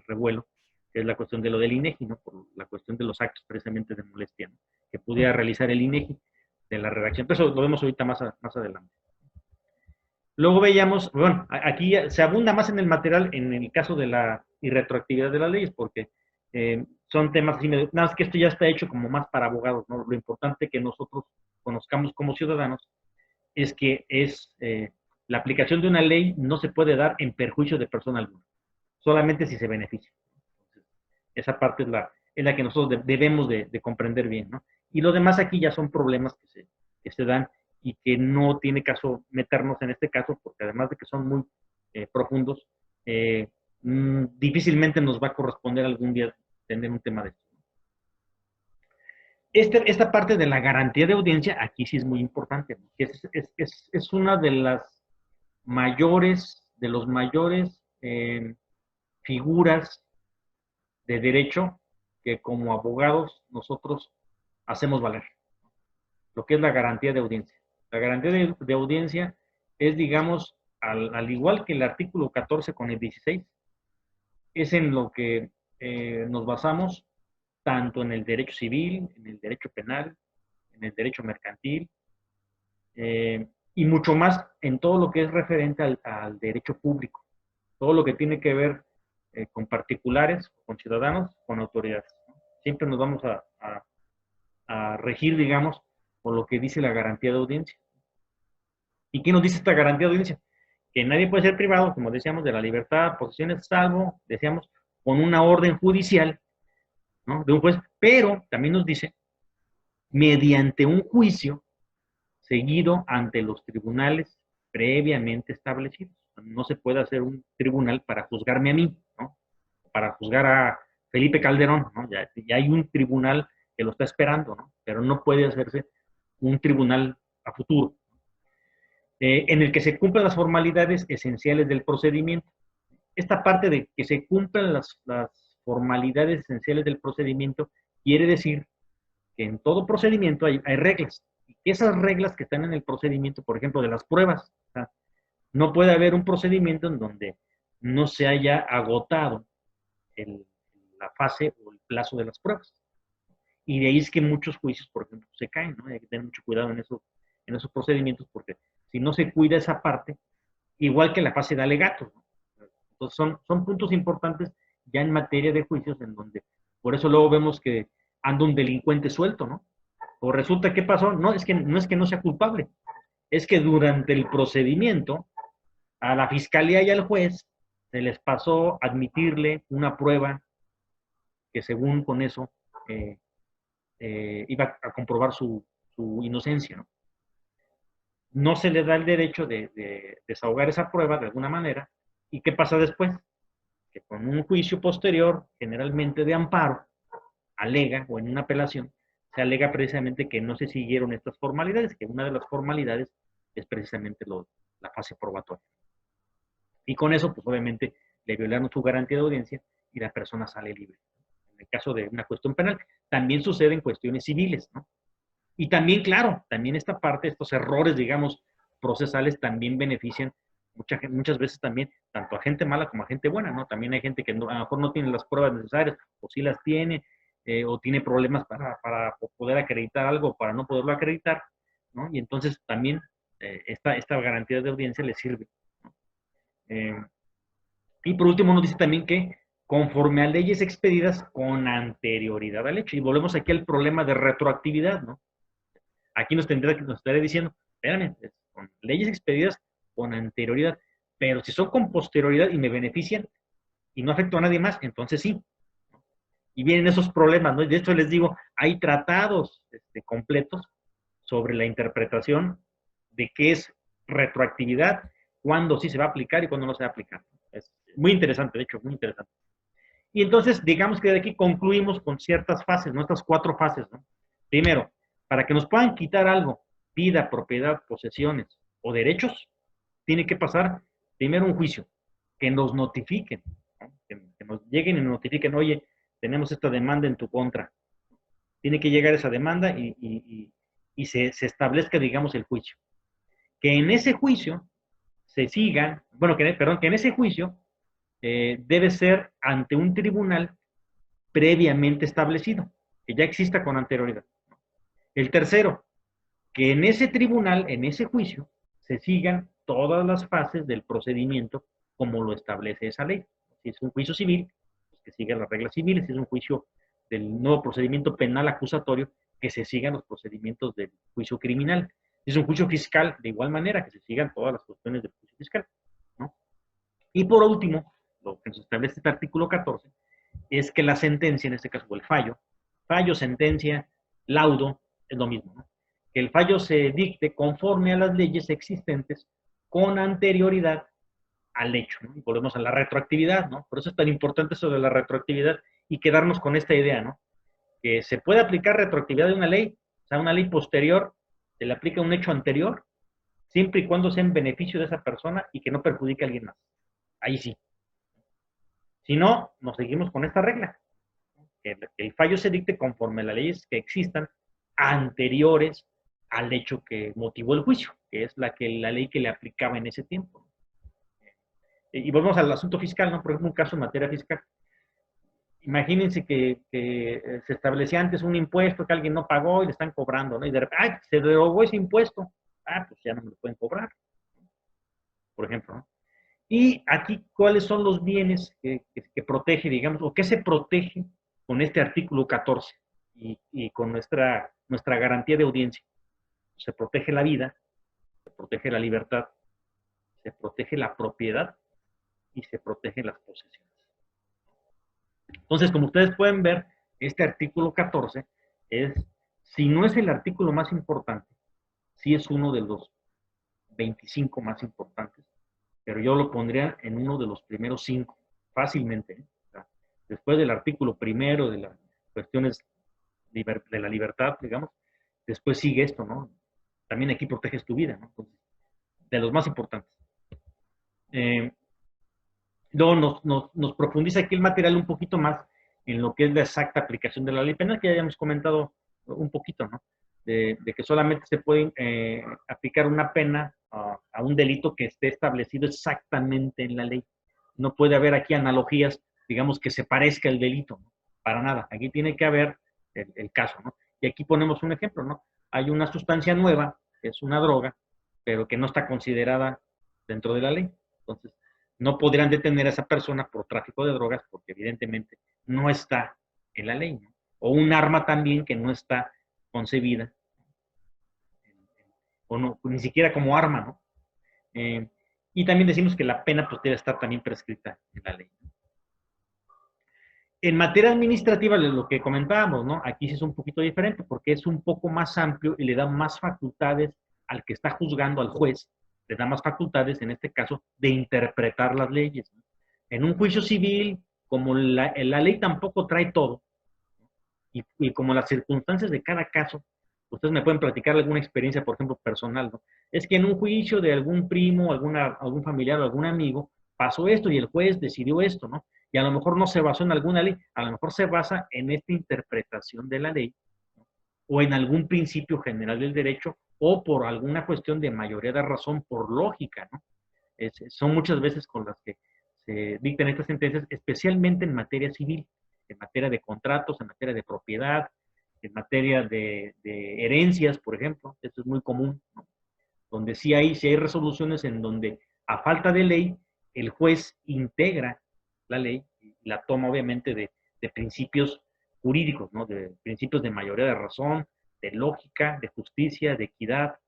revuelo, que es la cuestión de lo del INEGI, ¿no? Por la cuestión de los actos precisamente de molestia, ¿no? Que pudiera realizar el INEGI de la redacción. Pero eso lo vemos ahorita más adelante. Luego veíamos, bueno, aquí se abunda más en el material en el caso de la irretroactividad de las leyes, porque son temas así, nada más que esto ya está hecho como más para abogados, ¿no? Lo importante que nosotros conozcamos como ciudadanos es que la aplicación de una ley no se puede dar en perjuicio de persona alguna, solamente si se beneficia. Entonces, esa parte es la que nosotros debemos de comprender bien, ¿no? Y lo demás aquí ya son problemas que se dan y que no tiene caso meternos en este caso, porque además de que son muy profundos, difícilmente nos va a corresponder algún día tener un tema de esto. Esta parte de la garantía de audiencia, aquí sí es muy importante, ¿no? Es una de los mayores figuras de derecho que como abogados nosotros hacemos valer, lo que es la garantía de audiencia. La garantía de audiencia es, digamos, al igual que el artículo 14 con el 16, es en lo que nos basamos tanto en el derecho civil, en el derecho penal, en el derecho mercantil, y mucho más en todo lo que es referente al derecho público, todo lo que tiene que ver con particulares, con ciudadanos, con autoridades. Siempre nos vamos a regir, digamos, por lo que dice la garantía de audiencia. ¿Y qué nos dice esta garantía de audiencia? Que nadie puede ser privado, como decíamos, de la libertad, posesiones, salvo, decíamos, con una orden judicial, ¿no? De un juez, pero también nos dice, mediante un juicio seguido ante los tribunales previamente establecidos. No se puede hacer un tribunal para juzgarme a mí, ¿no? Para juzgar a Felipe Calderón, ¿no? Ya hay un tribunal que lo está esperando, ¿no? Pero no puede hacerse un tribunal a futuro, en el que se cumplan las formalidades esenciales del procedimiento. Esta parte de que se cumplan las formalidades esenciales del procedimiento quiere decir que en todo procedimiento hay reglas. Y que esas reglas que están en el procedimiento, por ejemplo, de las pruebas, o sea, no puede haber un procedimiento en donde no se haya agotado la fase o el plazo de las pruebas. Y de ahí es que muchos juicios, por ejemplo, se caen, ¿no? Hay que tener mucho cuidado en esos procedimientos, porque si no se cuida esa parte, igual que la fase de alegatos, ¿no? Entonces son puntos importantes ya en materia de juicios, en donde, por eso luego vemos que anda un delincuente suelto, ¿no? O resulta, ¿qué pasó? No es que no sea culpable, es que durante el procedimiento, a la fiscalía y al juez se les pasó admitirle una prueba que según con eso iba a comprobar su inocencia, ¿no? No se le da el derecho de desahogar esa prueba de alguna manera. ¿Y qué pasa después? Que con un juicio posterior, generalmente de amparo, alega, o en una apelación, se alega precisamente que no se siguieron estas formalidades, que una de las formalidades es precisamente la fase probatoria. Y con eso, pues obviamente, le violaron su garantía de audiencia y la persona sale libre. En el caso de una cuestión penal, también sucede en cuestiones civiles, ¿no? Y también, claro, también esta parte, estos errores, digamos, procesales también benefician muchas veces también, tanto a gente mala como a gente buena, ¿no? También hay gente que no, a lo mejor no tiene las pruebas necesarias, o sí las tiene, o tiene problemas para poder acreditar algo, para no poderlo acreditar, ¿no? Y entonces también esta garantía de audiencia le sirve, ¿no? Y por último nos dice también que conforme a leyes expedidas con anterioridad al hecho, y volvemos aquí al problema de retroactividad, ¿no? Aquí nos estaría diciendo, espérame, con leyes expedidas con anterioridad, pero si son con posterioridad y me benefician y no afecto a nadie más, entonces sí. Y vienen esos problemas, ¿no? De hecho les digo, hay tratados completos sobre la interpretación de qué es retroactividad, cuándo sí se va a aplicar y cuándo no se va a aplicar. Es muy interesante, de hecho, muy interesante. Y entonces, digamos que de aquí concluimos con ciertas fases, nuestras 4 fases, ¿no? Primero, para que nos puedan quitar algo, vida, propiedad, posesiones o derechos, tiene que pasar primero un juicio, que nos notifiquen, ¿no? Que nos lleguen y nos notifiquen, oye, tenemos esta demanda en tu contra. Tiene que llegar esa demanda y se establezca, digamos, el juicio. Que en ese juicio se sigan, bueno, que en ese juicio debe ser ante un tribunal previamente establecido, que ya exista con anterioridad. El tercero, que en ese tribunal, en ese juicio, se sigan todas las fases del procedimiento como lo establece esa ley. Si es un juicio civil, pues que siga las reglas civiles. Si es un juicio del nuevo procedimiento penal acusatorio, que se sigan los procedimientos del juicio criminal. Si es un juicio fiscal, de igual manera, que se sigan todas las cuestiones del juicio fiscal, ¿no? Y por último, lo que se establece este artículo 14, es que la sentencia, en este caso, o el fallo, sentencia, laudo, es lo mismo, ¿no? Que el fallo se dicte conforme a las leyes existentes con anterioridad al hecho, ¿no? Y volvemos a la retroactividad, ¿no? Por eso es tan importante eso de la retroactividad y quedarnos con esta idea, ¿no? Que se puede aplicar retroactividad de una ley, o sea, una ley posterior, se le aplica un hecho anterior, siempre y cuando sea en beneficio de esa persona y que no perjudique a alguien más. Ahí sí. Si no, nos seguimos con esta regla. Que el fallo se dicte conforme a las leyes que existan anteriores al hecho que motivó el juicio, que es la ley que le aplicaba en ese tiempo. Y volvemos al asunto fiscal, ¿no? Por ejemplo, un caso en materia fiscal. Imagínense que se establecía antes un impuesto que alguien no pagó y le están cobrando, ¿no? Y de repente, ¡ay! Se derogó ese impuesto. Ah, pues ya no me lo pueden cobrar, por ejemplo, ¿no? Y aquí, ¿cuáles son los bienes que protege, digamos, o que se protege con este artículo 14 y con nuestra garantía de audiencia? Se protege la vida, se protege la libertad, se protege la propiedad y se protegen las posesiones. Entonces, como ustedes pueden ver, este artículo 14 es, si no es el artículo más importante, sí es uno de los 25 más importantes, pero yo lo pondría en uno de los primeros 5, fácilmente, ¿eh? O sea, después del artículo primero de las cuestiones de la libertad, digamos, después sigue esto, ¿no? También aquí proteges tu vida, ¿no? Entonces, de los más importantes. Luego nos profundiza aquí el material un poquito más en lo que es la exacta aplicación de la ley penal, que ya habíamos comentado un poquito, ¿no? De que solamente se puede aplicar una pena a un delito que esté establecido exactamente en la ley. No puede haber aquí analogías, digamos, que se parezca el delito, ¿no? Para nada. Aquí tiene que haber el caso, ¿no? Y aquí ponemos un ejemplo, ¿no? Hay una sustancia nueva, que es una droga, pero que no está considerada dentro de la ley. Entonces, no podrían detener a esa persona por tráfico de drogas porque evidentemente no está en la ley, ¿no? O un arma también que no está concebida, o no, ni siquiera como arma, ¿no? Y también decimos que la pena pues debe estar también prescrita en la ley. En materia administrativa, lo que comentábamos, ¿no? Aquí sí es un poquito diferente porque es un poco más amplio y le da más facultades al que está juzgando, al juez, le da más facultades, en este caso, de interpretar las leyes, ¿no? En un juicio civil, como la ley tampoco trae todo, y como las circunstancias de cada caso, ustedes me pueden platicar alguna experiencia, por ejemplo, personal, ¿no? Es que en un juicio de algún primo, algún familiar o algún amigo, pasó esto y el juez decidió esto, ¿no? Y a lo mejor no se basó en alguna ley, a lo mejor se basa en esta interpretación de la ley, ¿no? O en algún principio general del derecho, o por alguna cuestión de mayoría de razón, por lógica, ¿no? Son muchas veces con las que se dictan estas sentencias, especialmente en materia civil, en materia de contratos, en materia de propiedad, en materia de herencias, por ejemplo. Esto es muy común, ¿no? Donde sí hay resoluciones en donde, a falta de ley, el juez integra la ley y la toma, obviamente, de principios jurídicos, ¿no? De principios de mayoría de razón, de lógica, de justicia, de equidad.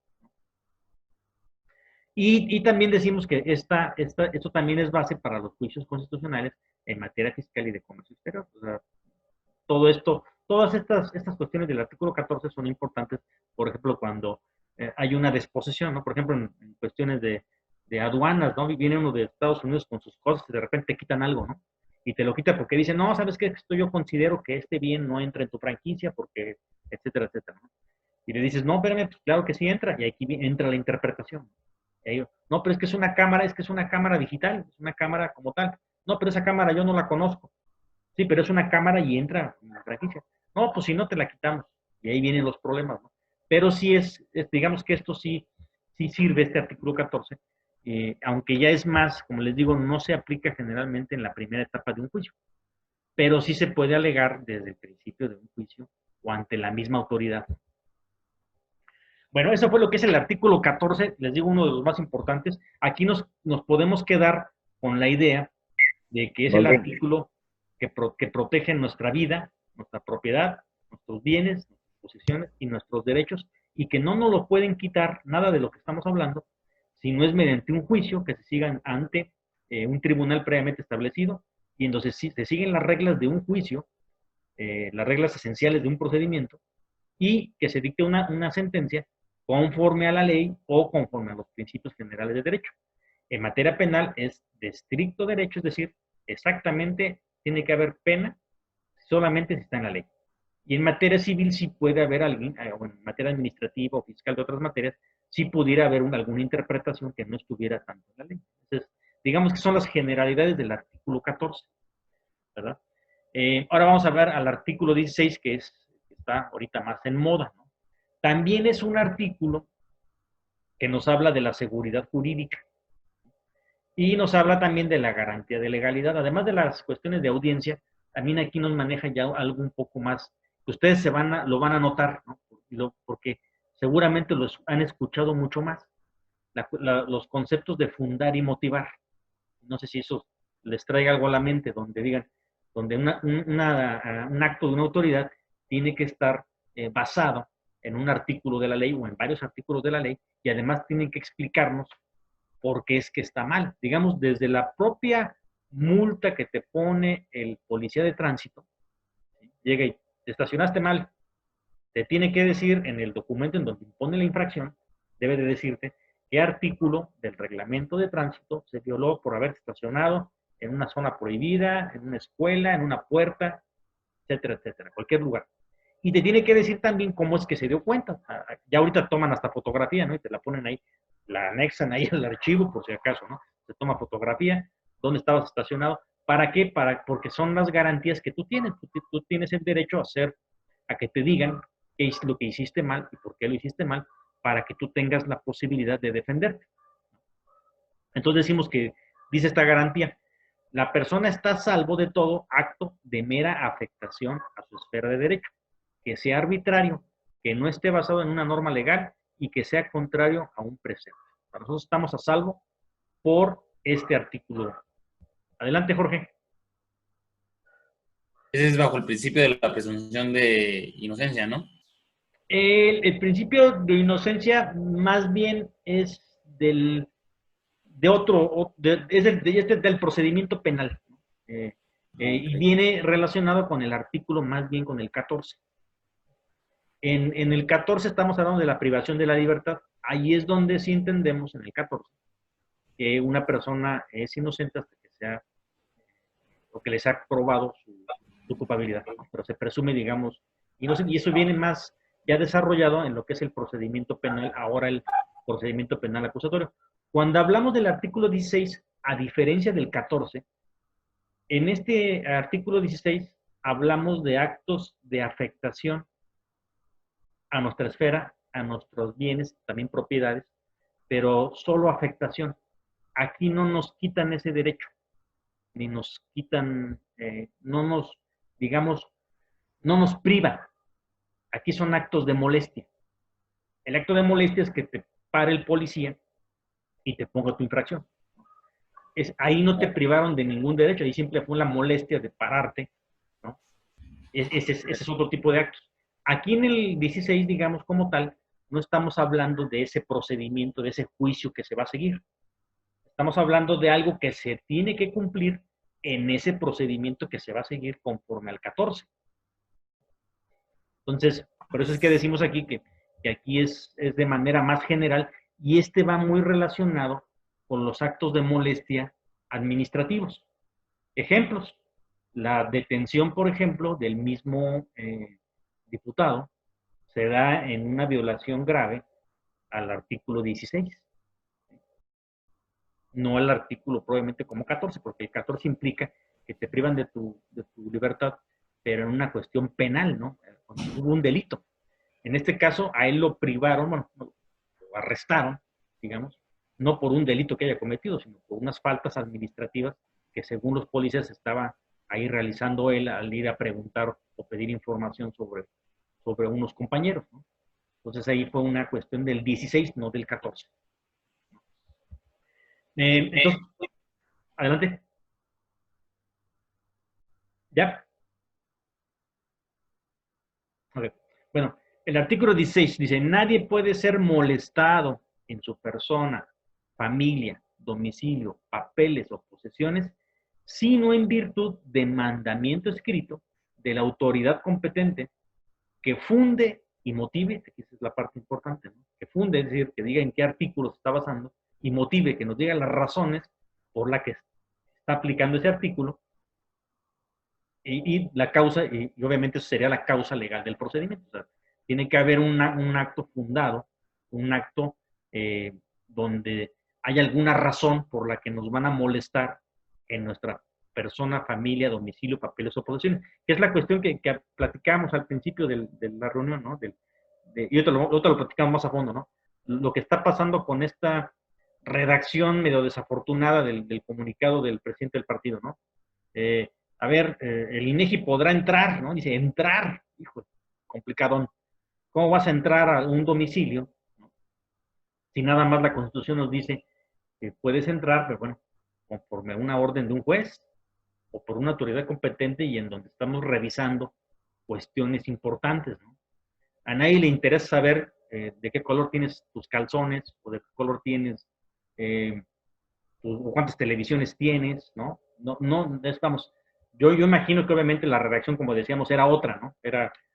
Y también decimos que esto también es base para los juicios constitucionales en materia fiscal y de comercio exterior. O sea, todo esto, todas estas cuestiones del artículo 14 son importantes, por ejemplo, cuando hay una desposesión, ¿no? Por ejemplo, en cuestiones de aduanas, ¿no? Viene uno de Estados Unidos con sus cosas y de repente te quitan algo, ¿no? Y te lo quita porque dice, no, ¿sabes qué? Esto yo considero que este bien no entra en tu franquicia porque, etcétera, etcétera, ¿no? Y le dices, no, espérame, pues claro que sí entra, y aquí entra la interpretación. Y ellos, no, pero es que es una cámara digital, es una cámara como tal. No, pero esa cámara yo no la conozco. Sí, pero es una cámara y entra en la franquicia. No, pues si no te la quitamos. Y ahí vienen los problemas, ¿no? Pero sí digamos que esto sí sirve, este artículo 14, aunque ya es más, como les digo, no se aplica generalmente en la primera etapa de un juicio, pero sí se puede alegar desde el principio de un juicio o ante la misma autoridad. Bueno, eso fue lo que es el artículo 14, les digo, uno de los más importantes. Aquí nos podemos quedar con la idea de que es el ¿Dónde? artículo que protege nuestra vida, nuestra propiedad, nuestros bienes, nuestras posesiones y nuestros derechos, y que no nos lo pueden quitar nada de lo que estamos hablando, si no es mediante un juicio que se siga ante un tribunal previamente establecido, y entonces si se siguen las reglas de un juicio, las reglas esenciales de un procedimiento, y que se dicte una sentencia conforme a la ley o conforme a los principios generales de derecho. En materia penal es de estricto derecho, es decir, exactamente tiene que haber pena solamente si está en la ley. Y en materia civil sí puede haber alguien, o en materia administrativa o fiscal de otras materias, sí pudiera haber alguna interpretación que no estuviera tanto en la ley. Entonces, digamos que son las generalidades del artículo 14, ¿verdad? Ahora vamos a ver al artículo 16, que está ahorita más en moda, ¿no? También es un artículo que nos habla de la seguridad jurídica y nos habla también de la garantía de legalidad. Además de las cuestiones de audiencia, también aquí nos maneja ya algo un poco más, que ustedes lo van a notar, ¿no? Porque seguramente los han escuchado mucho más. Los conceptos de fundar y motivar. No sé si eso les traiga algo a la mente, donde digan, donde un acto de una autoridad tiene que estar basado en un artículo de la ley o en varios artículos de la ley, y además tienen que explicarnos por qué es que está mal. Digamos, desde la propia multa que te pone el policía de tránsito, ¿sí? Llega y te estacionaste mal, te tiene que decir en el documento en donde impone la infracción, debe de decirte qué artículo del reglamento de tránsito se violó por haber estacionado en una zona prohibida, en una escuela, en una puerta, etcétera, etcétera, cualquier lugar. Y te tiene que decir también cómo es que se dio cuenta. Ya ahorita toman hasta fotografía, ¿no? Y te la ponen ahí, la anexan ahí al archivo, por si acaso, ¿no? Se toma fotografía, dónde estabas estacionado. ¿Para qué? Porque son las garantías que tú tienes. Tú tienes el derecho a que te digan qué es lo que hiciste mal y por qué lo hiciste mal, para que tú tengas la posibilidad de defenderte. Entonces decimos que, dice esta garantía, la persona está a salvo de todo acto de mera afectación a su esfera de derecho, que sea arbitrario, que no esté basado en una norma legal y que sea contrario a un precepto. Para nosotros estamos a salvo por este artículo. Adelante, Jorge. Ese es bajo el principio de la presunción de inocencia, ¿no? El principio de inocencia más bien es de otro, del procedimiento penal. Eh, y Ok. viene relacionado con el artículo, más bien con el 14. En el 14 estamos hablando de la privación de la libertad. Ahí es donde sí entendemos en el 14 que una persona es inocente hasta que sea, o que les ha probado su culpabilidad, ¿no? Pero se presume, digamos, inocente. Y eso viene más ya desarrollado en lo que es el procedimiento penal, ahora el procedimiento penal acusatorio. Cuando hablamos del artículo 16, a diferencia del 14, en este artículo 16 hablamos de actos de afectación a nuestra esfera, a nuestros bienes, también propiedades, pero solo afectación. Aquí no nos quitan ese derecho, ni nos quitan, no nos, digamos, no nos priva. Aquí son actos de molestia. El acto de molestia es que te pare el policía y te ponga tu infracción. Ahí no te privaron de ningún derecho, ahí siempre fue la molestia de pararte, ¿no? Ese es otro tipo de actos. Aquí en el 16, digamos, como tal, no estamos hablando de ese procedimiento, de ese juicio que se va a seguir. Estamos hablando de algo que se tiene que cumplir en ese procedimiento que se va a seguir conforme al 14. Entonces, por eso es que decimos aquí que aquí es de manera más general, y este va muy relacionado con los actos de molestia administrativos. Ejemplos: la detención, por ejemplo, del mismo diputado se da en una violación grave al artículo 16, no al artículo probablemente como 14, porque el 14 implica que te privan de tu libertad, pero en una cuestión penal, ¿no? Hubo un delito. En este caso, a él lo privaron, bueno, lo arrestaron, digamos, no por un delito que haya cometido, sino por unas faltas administrativas que según los policías estaba ahí realizando él al ir a preguntar o pedir información sobre unos compañeros, ¿no? Entonces ahí fue una cuestión del 16, no del 14. Entonces, adelante. ¿Ya? Okay. Bueno, el artículo 16 dice, nadie puede ser molestado en su persona, familia, domicilio, papeles o posesiones, sino en virtud de mandamiento escrito de la autoridad competente que funde y motive, esa es la parte importante, ¿no? Que funde, es decir, que diga en qué artículo se está basando y motive, que nos diga las razones por las que está aplicando ese artículo y la causa, y obviamente eso sería la causa legal del procedimiento. O sea, tiene que haber un acto fundado, un acto donde hay alguna razón por la que nos van a molestar en nuestra persona, familia, domicilio, papeles o posesiones, que es la cuestión que platicábamos al principio de la reunión, ¿no? Y ahorita lo platicamos más a fondo, ¿no? Lo que está pasando con esta redacción medio desafortunada del comunicado del presidente del partido, ¿no? A ver, el INEGI podrá entrar, ¿no? Dice, entrar, hijo, complicado. ¿Cómo vas a entrar a un domicilio, ¿no? Si nada más la Constitución nos dice que puedes entrar, pero bueno, conforme a una orden de un juez o por una autoridad competente y en donde estamos revisando cuestiones importantes, ¿no? A nadie le interesa saber de qué color tienes tus calzones o de qué color tienes, o cuántas televisiones tienes, ¿no? No estamos. Yo imagino que obviamente la redacción, como decíamos, era otra, ¿no?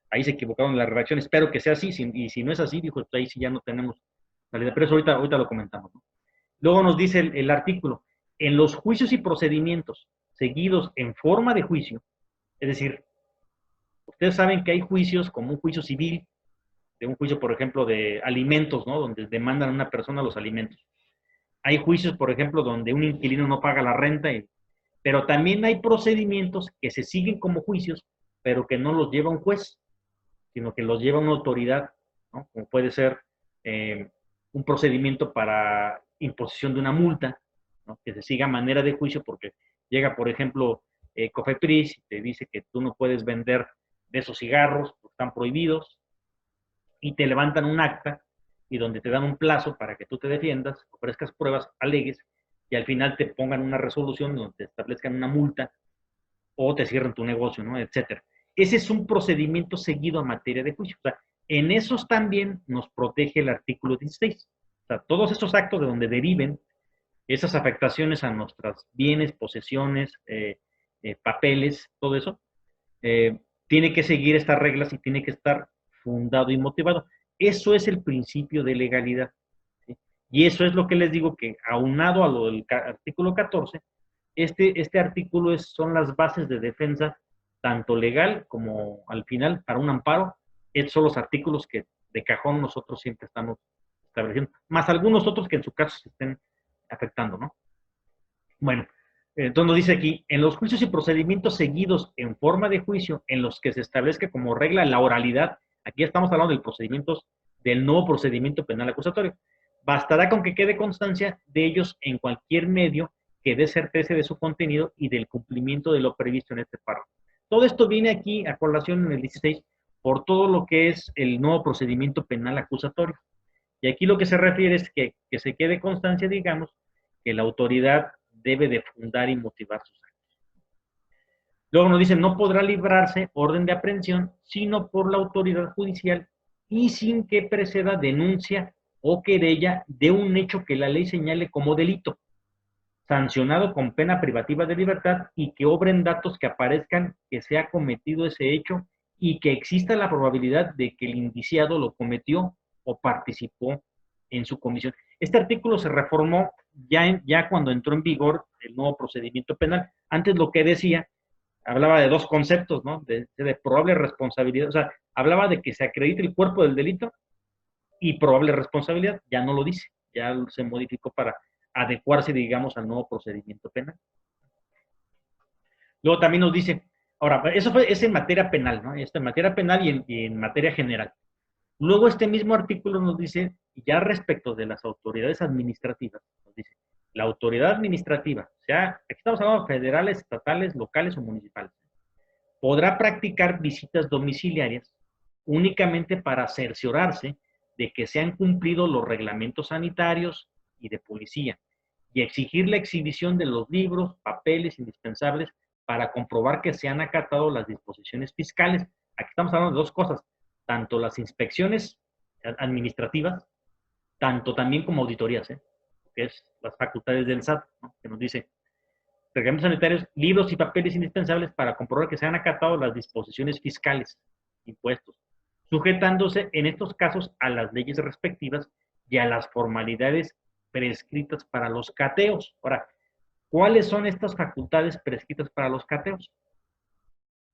Ahí se equivocaron en la redacción, espero que sea así, y si no es así, dijo, ahí sí ya no tenemos salida, pero eso ahorita lo comentamos, ¿no? Luego nos dice el artículo, en los juicios y procedimientos seguidos en forma de juicio, es decir, ustedes saben que hay juicios como un juicio civil, de un juicio, por ejemplo, de alimentos, ¿no? Donde demandan a una persona los alimentos. Hay juicios, por ejemplo, donde un inquilino no paga la renta, pero también hay procedimientos que se siguen como juicios, pero que no los lleva un juez, sino que los lleva una autoridad, ¿no? Como puede ser un procedimiento para imposición de una multa, ¿no? Que se siga a manera de juicio porque llega, por ejemplo, Cofepris y te dice que tú no puedes vender de esos cigarros, porque están prohibidos, y te levantan un acta y donde te dan un plazo para que tú te defiendas, ofrezcas pruebas, alegues, y al final te pongan una resolución donde te establezcan una multa o te cierren tu negocio, ¿no? Etcétera. Ese es un procedimiento seguido a materia de juicio. O sea, en esos también nos protege el artículo 16. O sea, todos esos actos de donde deriven esas afectaciones a nuestros bienes, posesiones, papeles, todo eso, tiene que seguir estas reglas y tiene que estar fundado y motivado. Eso es el principio de legalidad, ¿sí? Y eso es lo que les digo que aunado a lo del artículo 14, este artículo son las bases de defensa, tanto legal como al final para un amparo. Estos son los artículos que de cajón nosotros siempre estamos estableciendo, más algunos otros que en su caso se estén afectando, ¿no? Bueno, entonces dice aquí, en los juicios y procedimientos seguidos en forma de juicio, en los que se establezca como regla la oralidad, aquí estamos hablando del nuevo procedimiento penal acusatorio, bastará con que quede constancia de ellos en cualquier medio que dé certeza de su contenido y del cumplimiento de lo previsto en este párrafo. Todo esto viene aquí a colación en el 16 por todo lo que es el nuevo procedimiento penal acusatorio. Y aquí lo que se refiere es que se quede constancia, digamos, que la autoridad debe de fundar y motivar sus actos. Luego nos dice, no podrá librarse orden de aprehensión, sino por la autoridad judicial y sin que preceda denuncia o querella de un hecho que la ley señale como delito, sancionado con pena privativa de libertad y que obren datos que aparezcan que se ha cometido ese hecho y que exista la probabilidad de que el indiciado lo cometió o participó en su comisión. Este artículo se reformó ya cuando entró en vigor el nuevo procedimiento penal. Antes lo que decía, hablaba de dos conceptos, ¿no? De probable responsabilidad, o sea, hablaba de que se acredite el cuerpo del delito y probable responsabilidad, ya no lo dice, ya se modificó para adecuarse, digamos, al nuevo procedimiento penal. Luego también nos dice, ahora, eso es en materia penal, ¿no? Esto en materia penal y en materia general. Luego este mismo artículo nos dice, ya respecto de las autoridades administrativas, nos dice, la autoridad administrativa, o sea, aquí estamos hablando de federales, estatales, locales o municipales, podrá practicar visitas domiciliarias únicamente para cerciorarse de que se han cumplido los reglamentos sanitarios y de policía y exigir la exhibición de los libros, papeles indispensables para comprobar que se han acatado las disposiciones fiscales. Aquí estamos hablando de dos cosas, tanto las inspecciones administrativas, tanto también como auditorías, que es las facultades del SAT, ¿no? Que nos dice, reglamentos sanitarios, libros y papeles indispensables para comprobar que se han acatado las disposiciones fiscales, impuestos, sujetándose en estos casos a las leyes respectivas y a las formalidades prescritas para los cateos. Ahora, ¿cuáles son estas facultades prescritas para los cateos?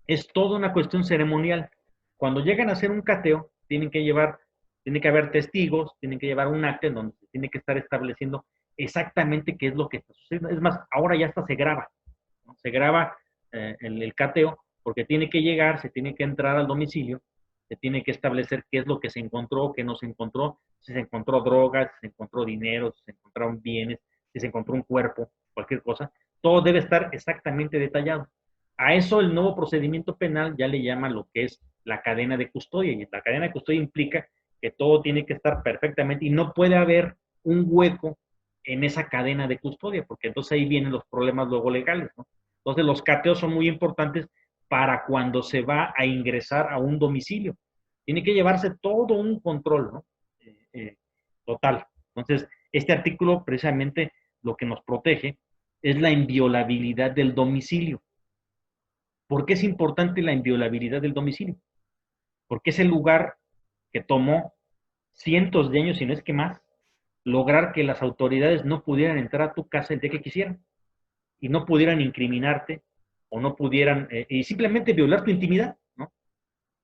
Es toda una cuestión ceremonial. Cuando llegan a hacer un cateo, tiene que haber testigos, tienen que llevar un acta en donde se tiene que estar estableciendo exactamente qué es lo que está sucediendo. Es más, ahora ya hasta se graba, ¿no? Se graba el cateo porque tiene que llegar, se tiene que entrar al domicilio, se tiene que establecer qué es lo que se encontró, qué no se encontró, si se encontró drogas, si se encontró dinero, si se encontraron bienes, si se encontró un cuerpo, cualquier cosa. Todo debe estar exactamente detallado. A eso el nuevo procedimiento penal ya le llama lo que es la cadena de custodia. Y la cadena de custodia implica que todo tiene que estar perfectamente y no puede haber un hueco en esa cadena de custodia, porque entonces ahí vienen los problemas luego legales, ¿no? Entonces los cateos son muy importantes para cuando se va a ingresar a un domicilio. Tiene que llevarse todo un control, ¿no? Total. Entonces, este artículo precisamente lo que nos protege es la inviolabilidad del domicilio. ¿Por qué es importante la inviolabilidad del domicilio? Porque es el lugar que tomó cientos de años, si no es que más, lograr que las autoridades no pudieran entrar a tu casa el día que quisieran y no pudieran incriminarte o no pudieran, y simplemente violar tu intimidad, ¿no?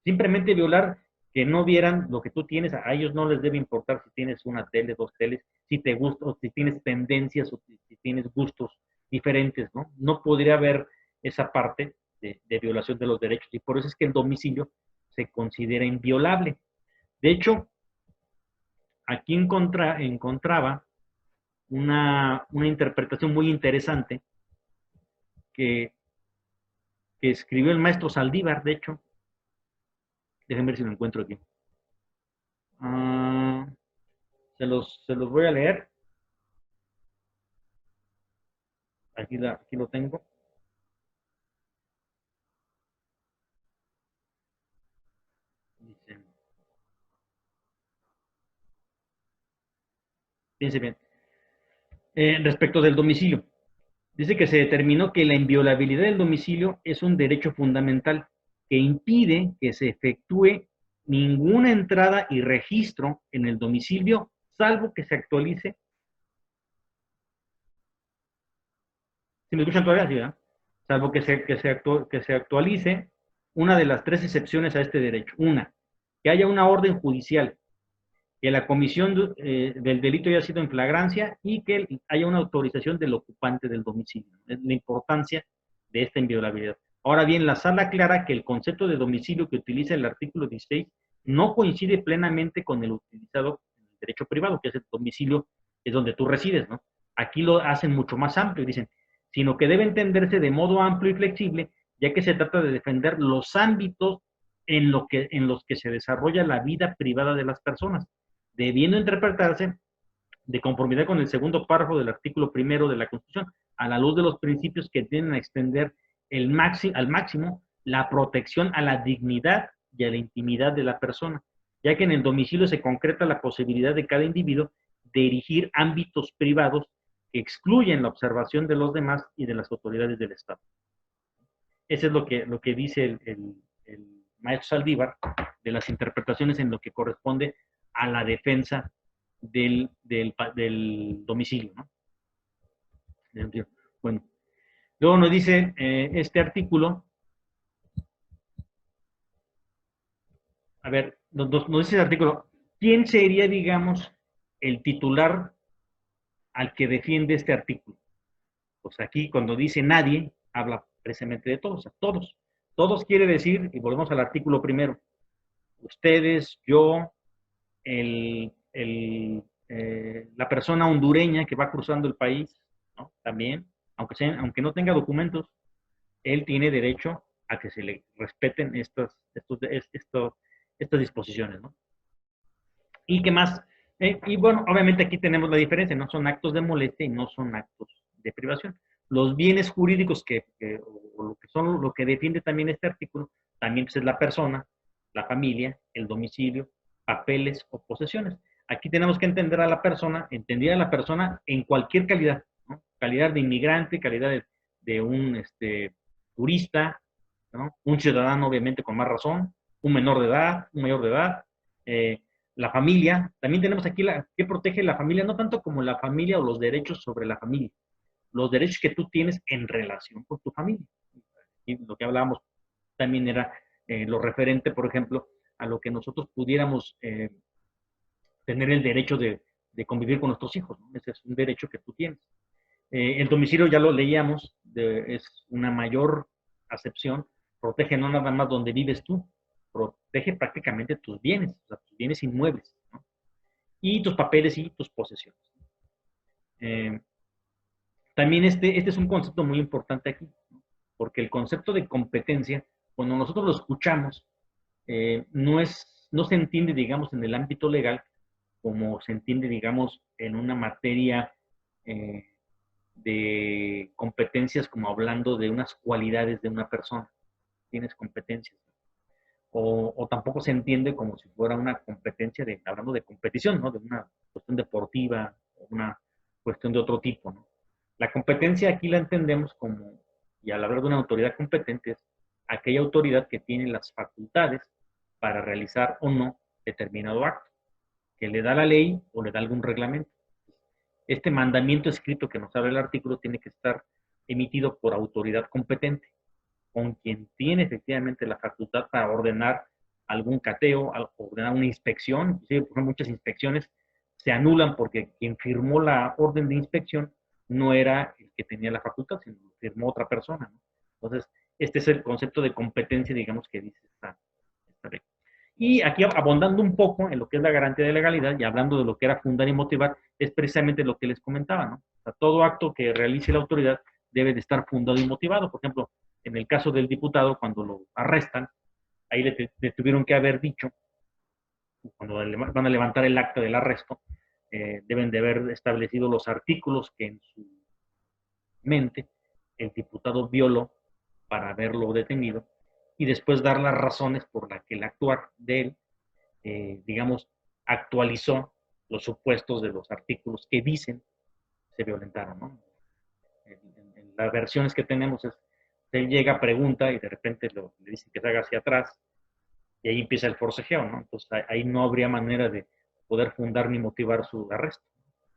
Simplemente violar que no vieran lo que tú tienes, a ellos no les debe importar si tienes una tele, dos teles, si te gusta, o si tienes tendencias, o si tienes gustos diferentes, ¿no? No podría haber esa parte de violación de los derechos, y por eso es que el domicilio se considera inviolable. De hecho, aquí encontraba una interpretación muy interesante que, que escribió el maestro Saldívar, de hecho. Déjenme ver si lo encuentro aquí. Uh, se los voy a leer. Aquí lo tengo. Dice, fíjense bien. Respecto del domicilio. Dice que se determinó que la inviolabilidad del domicilio es un derecho fundamental que impide que se efectúe ninguna entrada y registro en el domicilio, salvo que se actualice. ¿Si me escuchan todavía? Sí, ¿verdad? Salvo que se actualice una de las tres excepciones a este derecho. Una, que haya una orden judicial, que la comisión del delito haya sido en flagrancia y que haya una autorización del ocupante del domicilio. Es la importancia de esta inviolabilidad. Ahora bien, la sala aclara que el concepto de domicilio que utiliza el artículo 16 no coincide plenamente con el utilizado en el derecho privado, que es el domicilio, es donde tú resides, ¿no? Aquí lo hacen mucho más amplio y dicen, sino que debe entenderse de modo amplio y flexible, ya que se trata de defender los ámbitos en los que se desarrolla la vida privada de las personas, debiendo interpretarse de conformidad con el segundo párrafo del artículo primero de la Constitución, a la luz de los principios que tienden a extender al máximo la protección a la dignidad y a la intimidad de la persona, ya que en el domicilio se concreta la posibilidad de cada individuo de erigir ámbitos privados que excluyen la observación de los demás y de las autoridades del Estado. Eso es lo que dice el maestro Saldívar de las interpretaciones en lo que corresponde a la defensa del domicilio, ¿no? Bueno, luego nos dice este artículo, a ver, nos dice el artículo, ¿quién sería, digamos, el titular al que defiende este artículo? Pues aquí cuando dice nadie, habla precisamente de todos, o sea, todos. Todos quiere decir, y volvemos al artículo primero, ustedes, yo, la persona hondureña que va cruzando el país, ¿no? También, aunque no tenga documentos, él tiene derecho a que se le respeten estas disposiciones, ¿no? ¿Y qué más? Y bueno, obviamente aquí tenemos la diferencia, no son actos de molestia y no son actos de privación. Los bienes jurídicos o lo que son, lo que defiende también este artículo, también pues, es la persona, la familia, el domicilio, papeles o posesiones. Aquí tenemos que entender a la persona, entender a la persona en cualquier calidad, ¿no? Calidad de inmigrante, calidad de un turista, ¿no? Un ciudadano obviamente con más razón, un menor de edad, un mayor de edad, eh, la familia, también tenemos aquí que protege la familia, no tanto como la familia o los derechos sobre la familia, los derechos que tú tienes en relación con tu familia. Y lo que hablábamos también era lo referente, por ejemplo, a lo que nosotros pudiéramos tener el derecho de convivir con nuestros hijos, ¿no? Ese es un derecho que tú tienes. El domicilio ya lo leíamos, es una mayor acepción, protege no nada más donde vives tú, protege prácticamente tus bienes, o sea, tus bienes inmuebles, ¿no? Y tus papeles y tus posesiones. Eh, También este es un concepto muy importante aquí, ¿no? Porque el concepto de competencia, cuando nosotros lo escuchamos, no se entiende, digamos, en el ámbito legal como se entiende, digamos, en una materia eh, de competencias, como hablando de unas cualidades de una persona. Tienes competencias. O tampoco se entiende como si fuera una competencia hablando de competición, ¿no? De una cuestión deportiva, o una cuestión de otro tipo, ¿no? La competencia aquí la entendemos como, y al hablar de una autoridad competente, es aquella autoridad que tiene las facultades para realizar o no determinado acto, que le da la ley o le da algún reglamento. Este mandamiento escrito que nos abre el artículo tiene que estar emitido por autoridad competente, con quien tiene efectivamente la facultad para ordenar algún cateo, ordenar una inspección. Inclusive, por ejemplo, muchas inspecciones se anulan porque quien firmó la orden de inspección no era el que tenía la facultad, sino firmó otra persona, ¿no? Entonces, este es el concepto de competencia, digamos, que dice esta ley. Y aquí abondando un poco en lo que es la garantía de legalidad y hablando de lo que era fundar y motivar, es precisamente lo que les comentaba, ¿no? O sea, todo acto que realice la autoridad debe de estar fundado y motivado. Por ejemplo, en el caso del diputado, cuando lo arrestan, ahí le tuvieron que haber dicho, cuando van a levantar el acta del arresto, deben de haber establecido los artículos que en su mente el diputado violó para haberlo detenido y después dar las razones por las que el actuar de él, digamos, actualizó los supuestos de los artículos que dicen se violentaron, ¿no? En las versiones que tenemos es, él llega, pregunta y de repente le dicen que se haga hacia atrás y ahí empieza el forcejeo, ¿no? Entonces ahí no habría manera de poder fundar ni motivar su arresto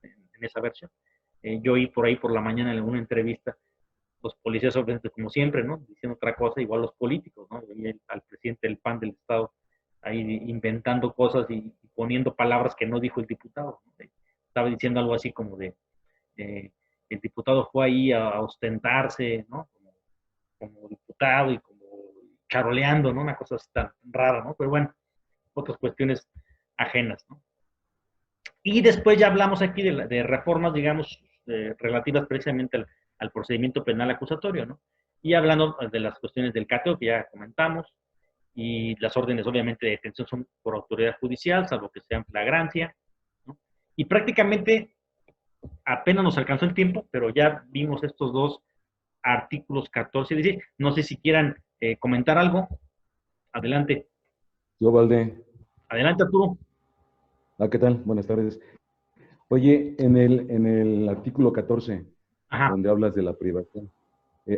en esa versión. Yo oí por ahí por la mañana en alguna entrevista los policías, obviamente, como siempre, ¿no? Diciendo otra cosa, igual los políticos, ¿no? Y al presidente del PAN del Estado ahí inventando cosas y poniendo palabras que no dijo el diputado, ¿no? Estaba diciendo algo así como de el diputado fue ahí a ostentarse, ¿no? Como diputado y como charoleando, ¿no? Una cosa así tan rara, ¿no? Pero bueno, otras cuestiones ajenas, ¿no? Y después ya hablamos aquí de reformas, digamos, relativas precisamente al procedimiento penal acusatorio, ¿no? Y hablando de las cuestiones del cateo que ya comentamos, y las órdenes obviamente de detención son por autoridad judicial, salvo que sean flagrancia, ¿no? Y prácticamente apenas nos alcanzó el tiempo, pero ya vimos estos dos artículos 14 y 16. No sé si quieran comentar algo. Adelante. Yo, Valde. Adelante, Arturo. ¿Qué tal? Buenas tardes. Oye, en el artículo 14, Ajá. donde hablas de la privación,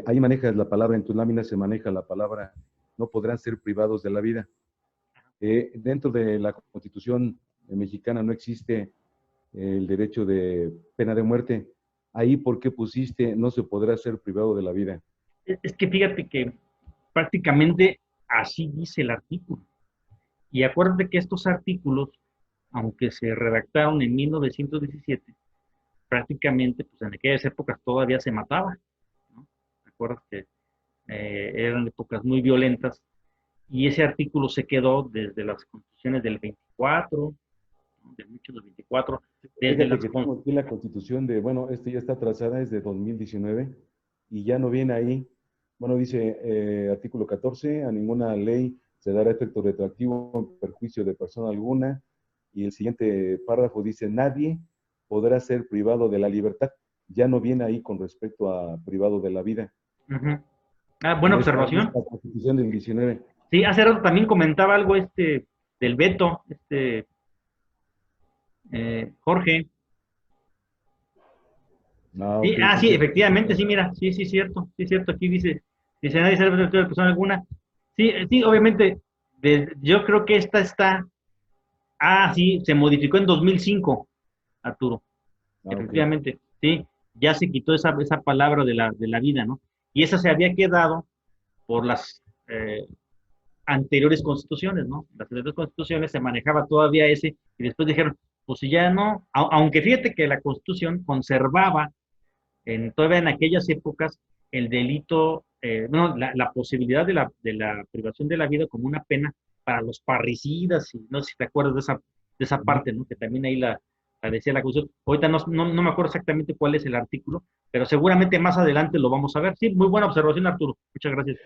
ahí manejas la palabra, en tus láminas se maneja la palabra, no podrán ser privados de la vida. Dentro de la Constitución mexicana no existe el derecho de pena de muerte. Ahí, ¿por qué pusiste no se podrá ser privado de la vida? Es que fíjate que prácticamente así dice el artículo. Y acuérdate que estos artículos, aunque se redactaron en 1917, prácticamente, pues en aquellas épocas todavía se mataba, ¿no? Acuérdate que eran épocas muy violentas y ese artículo se quedó desde las constituciones del 24, ¿no? De 1824, desde Fíjate las... que tengo aquí la constitución de, bueno, ya está trazada, es de 2019 y ya no viene ahí. Bueno, dice artículo 14, a ninguna ley se dará efecto retroactivo en perjuicio de persona alguna. Y el siguiente párrafo dice, nadie podrá ser privado de la libertad. Ya no viene ahí con respecto a privado de la vida. Uh-huh. Ah, buena En observación. esta constitución del 19. Sí, hace rato también comentaba algo del veto, Jorge. Sí, Ok, sí, sí, cierto. efectivamente, sí, mira, sí, sí, cierto, aquí dice nadie sabe de persona alguna. Sí, sí, obviamente, yo creo que sí, se modificó en 2005, Arturo, Ok. efectivamente, sí, ya se quitó esa palabra de la vida, ¿no? Y esa se había quedado por las anteriores constituciones, ¿no? Las anteriores constituciones se manejaba todavía ese, y después dijeron, pues si ya no, aunque fíjate que la constitución conservaba todavía en aquellas épocas el delito, no, la posibilidad de la privación de la vida como una pena para los parricidas, y no sé si te acuerdas de esa Ujú. parte, ¿no? Que también ahí la decía la Constitución. Ahorita no me acuerdo exactamente cuál es el artículo, pero seguramente más adelante lo vamos a ver. Sí, muy buena observación, Arturo. Muchas gracias.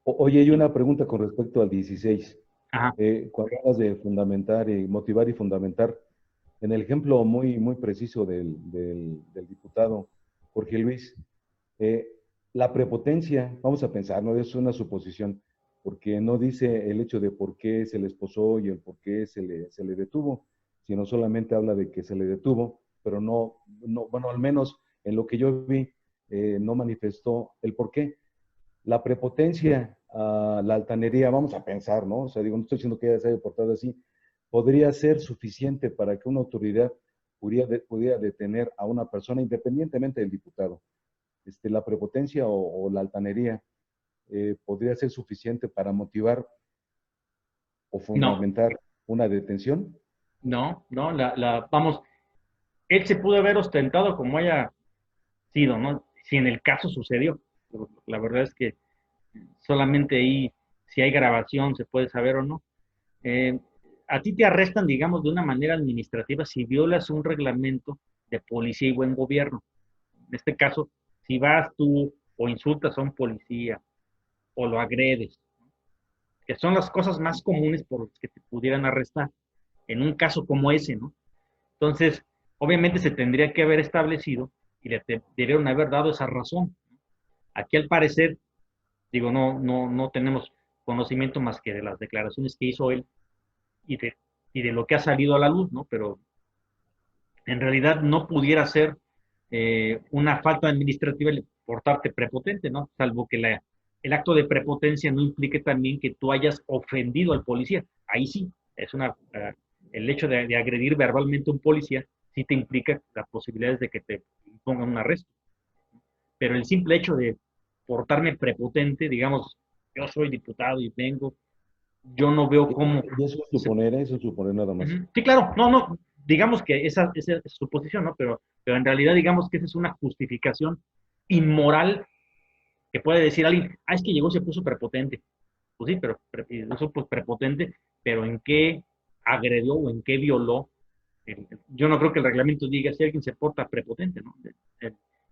Oye, hay una pregunta con respecto al 16. Ajá. Cuando hablas de fundamentar y motivar y fundamentar, en el ejemplo muy, muy preciso del diputado Jorge Luis, eh, la prepotencia, vamos a pensar, no es una suposición, porque no dice el hecho de por qué se le esposó y el por qué se le detuvo, sino solamente habla de que se le detuvo, pero no bueno, al menos en lo que yo vi, no manifestó el por qué. La prepotencia, la altanería, vamos a pensar, ¿no? O sea, digo, no estoy diciendo que ella se haya portado así, podría ser suficiente para que una autoridad pudiera detener a una persona independientemente del diputado. La prepotencia o la altanería podría ser suficiente para motivar o No, fundamentar una detención. no, vamos, él se pudo haber ostentado como haya sido, ¿no? Si en el caso sucedió. La verdad es que solamente ahí, si hay grabación, se puede saber o no. Eh, a ti te arrestan, digamos, de una manera administrativa si violas un reglamento de policía y buen gobierno. En este caso, si vas tú o insultas a un policía o lo agredes, que son las cosas más comunes por las que te pudieran arrestar en un caso como ese, ¿no? Entonces, obviamente se tendría que haber establecido y le debieron haber dado esa razón. Aquí al parecer, digo, no tenemos conocimiento más que de las declaraciones que hizo él y de lo que ha salido a la luz, ¿no? Pero en realidad no pudiera ser una falta administrativa el portarte prepotente, ¿no? Salvo que el acto de prepotencia no implique también que tú hayas ofendido al policía. Ahí sí, el hecho de agredir verbalmente a un policía sí te implica las posibilidades de que te pongan un arresto. Pero el simple hecho de portarme prepotente, digamos, yo soy diputado y vengo, yo no veo cómo Y eso es suponer nada más. Sí, claro, no, digamos que esa es su posición, ¿no? Pero en realidad digamos que esa es una justificación inmoral que puede decir alguien, es que llegó y se puso prepotente. Pues sí, pero eso pues prepotente, pero ¿en qué agredió o en qué violó? Yo no creo que el reglamento diga si alguien se porta prepotente, ¿no?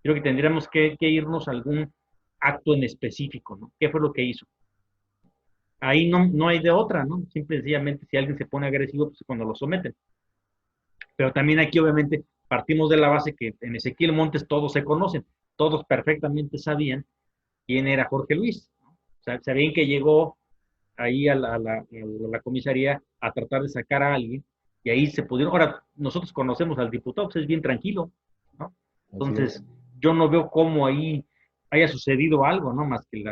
Creo que tendríamos que irnos a algún acto en específico, ¿no? ¿Qué fue lo que hizo? Ahí no hay de otra, ¿no? Simple y sencillamente, si alguien se pone agresivo, pues cuando lo someten. Pero también aquí obviamente partimos de la base que en Ezequiel Montes todos se conocen, todos perfectamente sabían quién era Jorge Luis, ¿no? O sea, sabían que llegó ahí a la comisaría a tratar de sacar a alguien y ahí se pudieron, ahora nosotros conocemos al diputado, pues es bien tranquilo, ¿no? Así es. Entonces, yo no veo cómo ahí haya sucedido algo, ¿no? Más que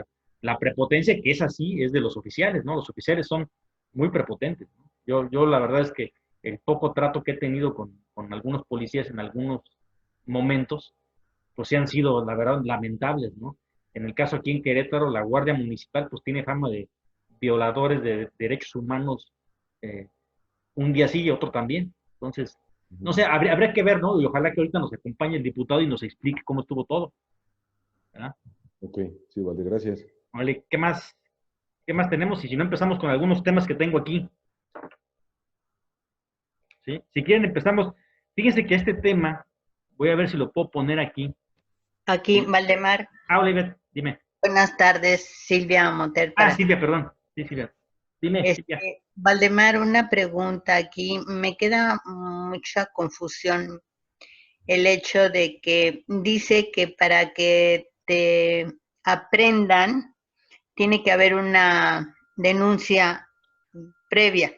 la prepotencia, que es así, es de los oficiales, ¿no? Los oficiales son muy prepotentes, ¿no? Yo la verdad es que el poco trato que he tenido con algunos policías en algunos momentos, pues sí han sido, la verdad, lamentables, ¿no? En el caso aquí en Querétaro, la Guardia Municipal, pues tiene fama de violadores de derechos humanos, eh, un día sí y otro también. Entonces, no Ujú. sé, habría que ver, ¿no? Y ojalá que ahorita nos acompañe el diputado y nos explique cómo estuvo todo, ¿verdad? Ok, sí, vale, gracias. Vale, ¿qué más tenemos? Y si no empezamos con algunos temas que tengo aquí. ¿sí? Si quieren empezamos. Fíjense que este tema, voy a ver si lo puedo poner aquí. Aquí, Valdemar. Oliver, dime. Buenas tardes, Silvia Monter. Silvia, perdón. Sí, Silvia. Dime, Silvia. Valdemar, una pregunta aquí. Me queda mucha confusión el hecho de que dice que para que te aprendan tiene que haber una denuncia previa.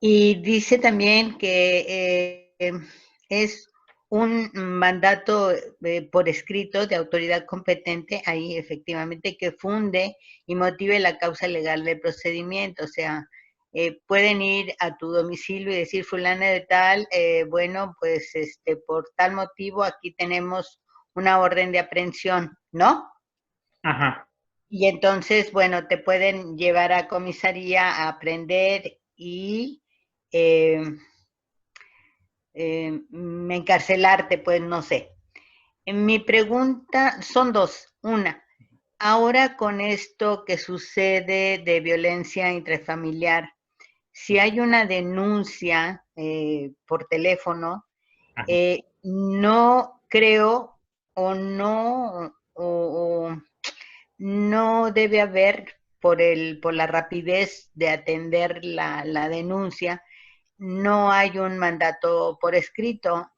Y dice también que es un mandato por escrito de autoridad competente, ahí efectivamente, que funde y motive la causa legal del procedimiento. O sea, pueden ir a tu domicilio y decir, fulana de tal, bueno, pues por tal motivo aquí tenemos una orden de aprehensión, ¿no? Ajá. Y entonces, bueno, te pueden llevar a comisaría a aprender y encarcelarte, pues no sé. Mi pregunta son dos. Una, ahora con esto que sucede de violencia intrafamiliar, si hay una denuncia por teléfono, no creo o no debe haber por la rapidez de atender la denuncia, no hay un mandato por escrito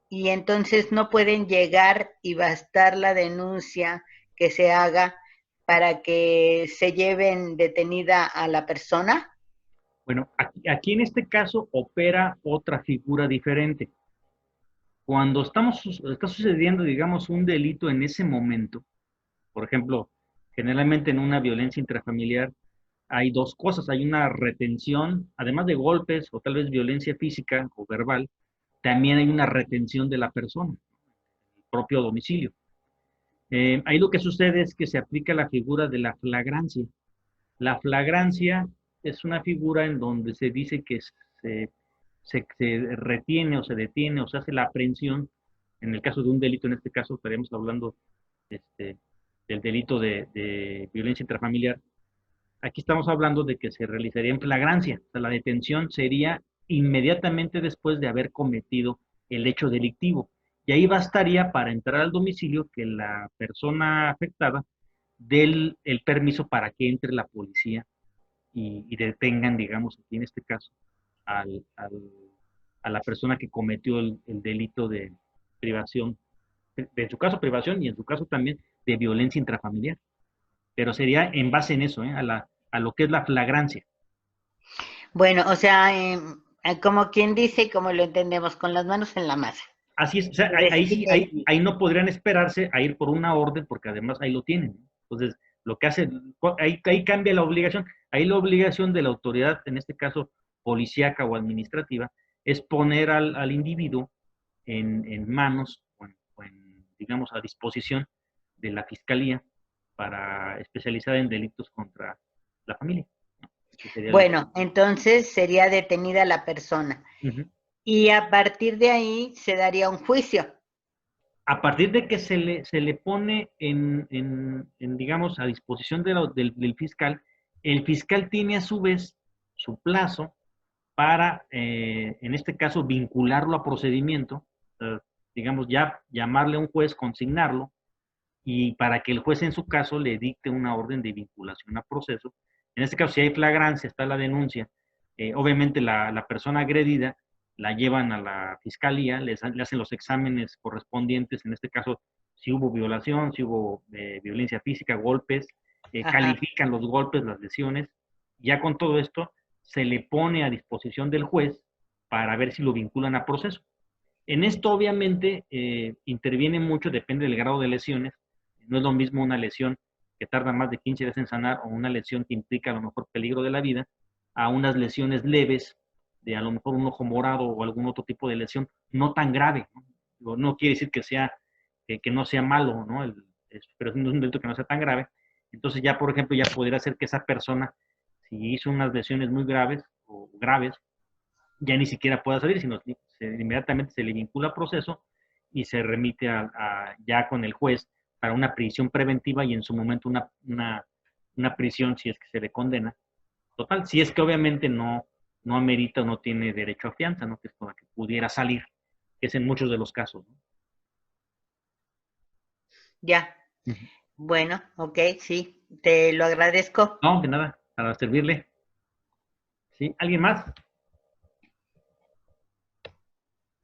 y entonces no pueden llegar y bastar la denuncia que se haga para que se lleven detenida a la persona. Bueno, aquí en este caso opera otra figura diferente. Cuando está sucediendo, digamos, un delito en ese momento, por ejemplo, generalmente en una violencia intrafamiliar, hay dos cosas. Hay una retención, además de golpes o tal vez violencia física o verbal, también hay una retención de la persona, el propio domicilio. Ahí lo que sucede es que se aplica la figura de la flagrancia. La flagrancia es una figura en donde se dice que se retiene o se detiene o se hace la aprehensión. En el caso de un delito, en este caso estaríamos hablando del delito de violencia intrafamiliar. Aquí estamos hablando de que se realizaría en flagrancia. O sea, la detención sería inmediatamente después de haber cometido el hecho delictivo. Y ahí bastaría para entrar al domicilio que la persona afectada dé el permiso para que entre la policía y detengan, digamos, aquí en este caso, a la persona que cometió el delito de privación, en su caso privación y en su caso también de violencia intrafamiliar. Pero sería en base en eso, a lo que es la flagrancia. Bueno, o sea, como quien dice, como lo entendemos, con las manos en la masa. Así es, o sea, ahí no podrían esperarse a ir por una orden porque además ahí lo tienen. Entonces, lo que hace, ahí cambia la obligación. Ahí la obligación de la autoridad, en este caso policíaca o administrativa, es poner al individuo en manos o en, digamos, a disposición de la fiscalía para especializada en delitos contra la familia. Bueno, entonces sería detenida la persona. Y a partir de ahí se daría un juicio. A partir de que se le pone digamos, a disposición del fiscal, el fiscal tiene a su vez su plazo para, en este caso, vincularlo a procedimiento, digamos, ya llamarle a un juez, consignarlo, y para que el juez en su caso le dicte una orden de vinculación a proceso. En este caso, si hay flagrancia, está la denuncia, obviamente la persona agredida la llevan a la fiscalía, le hacen los exámenes correspondientes, en este caso, si hubo violación, si hubo violencia física, golpes, califican los golpes, las lesiones, ya con todo esto se le pone a disposición del juez para ver si lo vinculan a proceso. En esto, obviamente, interviene mucho, depende del grado de lesiones. No es lo mismo una lesión que tarda más de 15 días en sanar o una lesión que implica a lo mejor peligro de la vida, a unas lesiones leves, de a lo mejor un ojo morado o algún otro tipo de lesión no tan grave. No quiere decir que no sea malo, ¿no? Pero es un delito que no sea tan grave. Entonces ya, por ejemplo, ya podría ser que esa persona, si hizo unas lesiones muy graves o graves, ya ni siquiera pueda salir, sino inmediatamente se le vincula a proceso y se remite ya con el juez para una prisión preventiva y en su momento una prisión si es que se le condena. Total, si es que obviamente no no amerita o no tiene derecho a fianza, ¿no? Que es con la que pudiera salir, que es en muchos de los casos, ¿no? Ya. Ujú. Bueno, ok, sí, te lo agradezco. No, de nada, para servirle. ¿Sí? ¿Alguien más?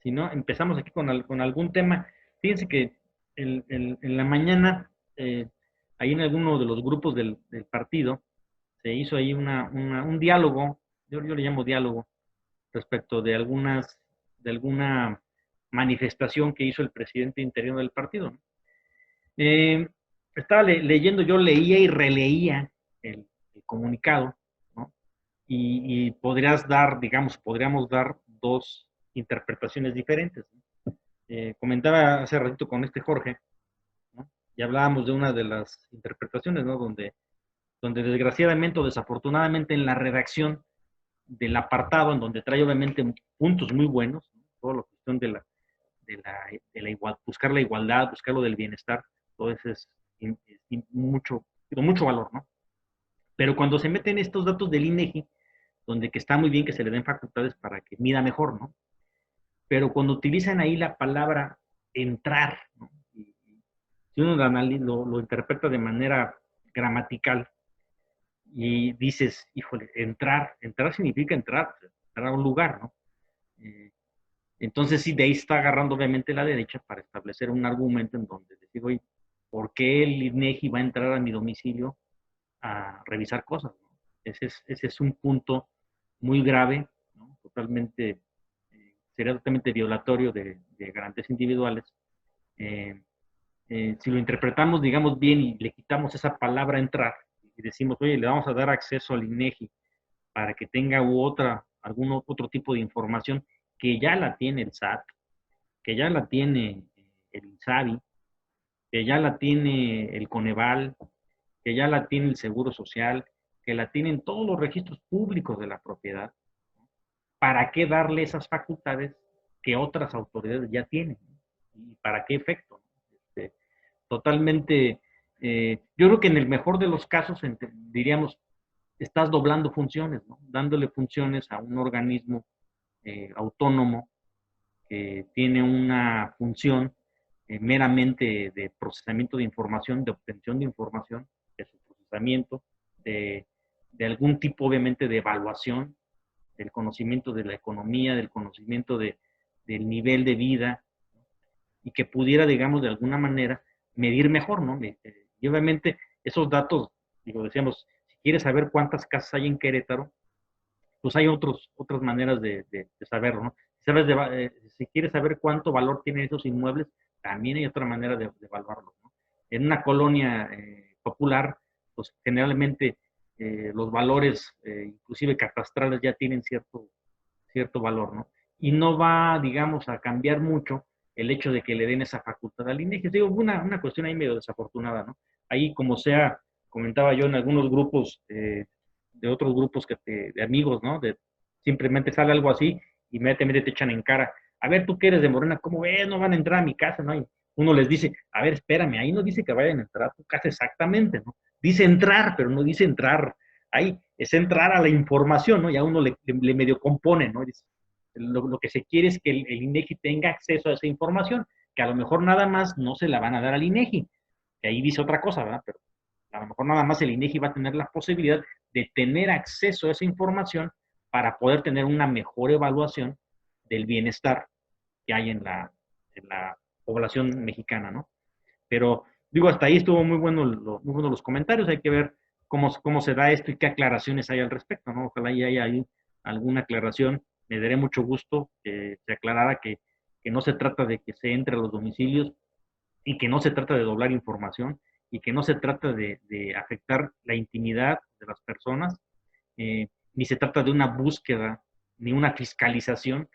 Si no, empezamos aquí con algún tema. Fíjense que en la mañana, ahí en alguno de los grupos del partido, se hizo ahí un diálogo, yo le llamo diálogo, respecto de alguna manifestación que hizo el presidente interino del partido, ¿no? Estaba leyendo, yo leía y releía el comunicado, ¿no? Y podríamos dar dos interpretaciones diferentes, ¿no? Comentaba hace ratito con este Jorge, ¿no? Y hablábamos de una de las interpretaciones, ¿no? Donde desgraciadamente o desafortunadamente en la redacción del apartado, en donde trae obviamente puntos muy buenos, ¿no? Toda la cuestión de la igual, buscar la igualdad, buscar lo del bienestar, todo eso es mucho valor, ¿no? Pero cuando se meten estos datos del INEGI, donde que está muy bien que se le den facultades para que mida mejor, ¿no? Pero cuando utilizan ahí la palabra entrar, ¿no? Y si uno lo interpreta de manera gramatical y dices, híjole, entrar significa entrar a un lugar, ¿no? Eh, Entonces, sí, de ahí está agarrando obviamente la derecha para establecer un argumento en donde decir, oye, ¿por qué el INEGI va a entrar a mi domicilio a revisar cosas, ¿no? Ese es un punto muy grave, ¿no? Sería totalmente violatorio de garantías individuales. Eh, si lo interpretamos, digamos, bien y le quitamos esa palabra entrar y decimos, oye, le vamos a dar acceso al INEGI para que tenga algún otro tipo de información que ya la tiene el SAT, que ya la tiene el INSABI, que ya la tiene el Coneval, que ya la tiene el Seguro Social, que la tienen todos los registros públicos de la propiedad. ¿Para qué darle esas facultades que otras autoridades ya tienen? ¿Y para qué efecto? Totalmente, yo creo que en el mejor de los casos diríamos, estás doblando funciones, ¿no? Dándole funciones a un organismo autónomo que tiene una función meramente de procesamiento de información, de obtención de información, de su procesamiento, de, de algún tipo obviamente de evaluación, del conocimiento de la economía, del conocimiento del nivel de vida, y que pudiera, digamos, de alguna manera medir mejor, ¿no? Y obviamente esos datos, digo, decíamos, si quieres saber cuántas casas hay en Querétaro, pues hay otras maneras de saberlo, ¿no? Si quieres saber cuánto valor tienen esos inmuebles, también hay otra manera de evaluarlo, ¿no? En una colonia popular, pues generalmente los valores, inclusive catastrales, ya tienen cierto valor, ¿no? Y no va, digamos, a cambiar mucho el hecho de que le den esa facultad al INEGI. Digo, una cuestión ahí medio desafortunada, ¿no? Ahí, como sea, comentaba yo en algunos grupos, de otros grupos de amigos, ¿no? Simplemente sale algo así, inmediatamente te echan en cara. A ver, tú que eres de Morena, ¿cómo ves? No van a entrar a mi casa, ¿no? Y uno les dice, a ver, espérame, ahí no dice que vayan a entrar a tu casa exactamente, ¿no? Dice entrar, pero no dice entrar. Ahí es entrar a la información, ¿no? Ya uno le medio compone, ¿no? Dice, lo que se quiere es que el INEGI tenga acceso a esa información, que a lo mejor nada más no se la van a dar al INEGI, que ahí dice otra cosa, ¿verdad? Pero a lo mejor nada más el INEGI va a tener la posibilidad de tener acceso a esa información para poder tener una mejor evaluación del bienestar que hay en la población mexicana, ¿no? Pero digo, hasta ahí estuvo muy bueno los comentarios, hay que ver cómo se da esto y qué aclaraciones hay al respecto, ¿no? Ojalá y haya ahí alguna aclaración. Me daré mucho gusto que se aclarara que no se trata de que se entre a los domicilios y que no se trata de doblar información y que no se trata de afectar la intimidad de las personas, ni se trata de una búsqueda, ni una fiscalización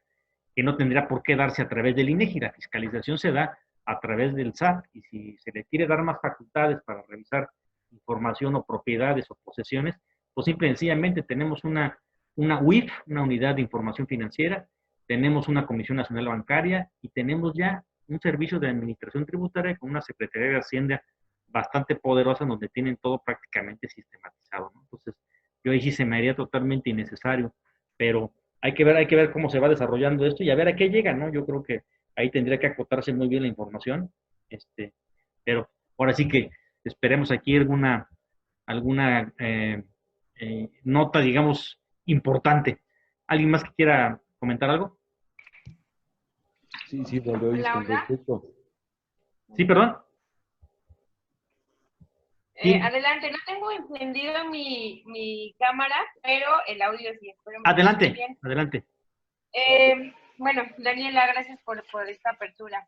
que no tendría por qué darse a través del INEGI. La fiscalización se da a través del SAT y si se le quiere dar más facultades para revisar información o propiedades o posesiones, pues simple y sencillamente tenemos una UIF, una unidad de información financiera, tenemos una Comisión Nacional Bancaria y tenemos ya un servicio de administración tributaria con una Secretaría de Hacienda bastante poderosa donde tienen todo prácticamente sistematizado, ¿no? Entonces, yo ahí sí se me haría totalmente innecesario pero hay que ver cómo se va desarrollando esto y a ver a qué llega, ¿no? Yo creo que ahí tendría que acotarse muy bien la información, pero ahora sí que esperemos aquí alguna nota, digamos, importante. ¿Alguien más que quiera comentar algo? Sí, Valdeoís, Hola, con hola. respecto. Sí, perdón. Sí, Adelante, no tengo encendido mi cámara, pero el audio sí, espero me escuche adelante, bien. adelante. Bueno, Daniela, gracias por esta apertura.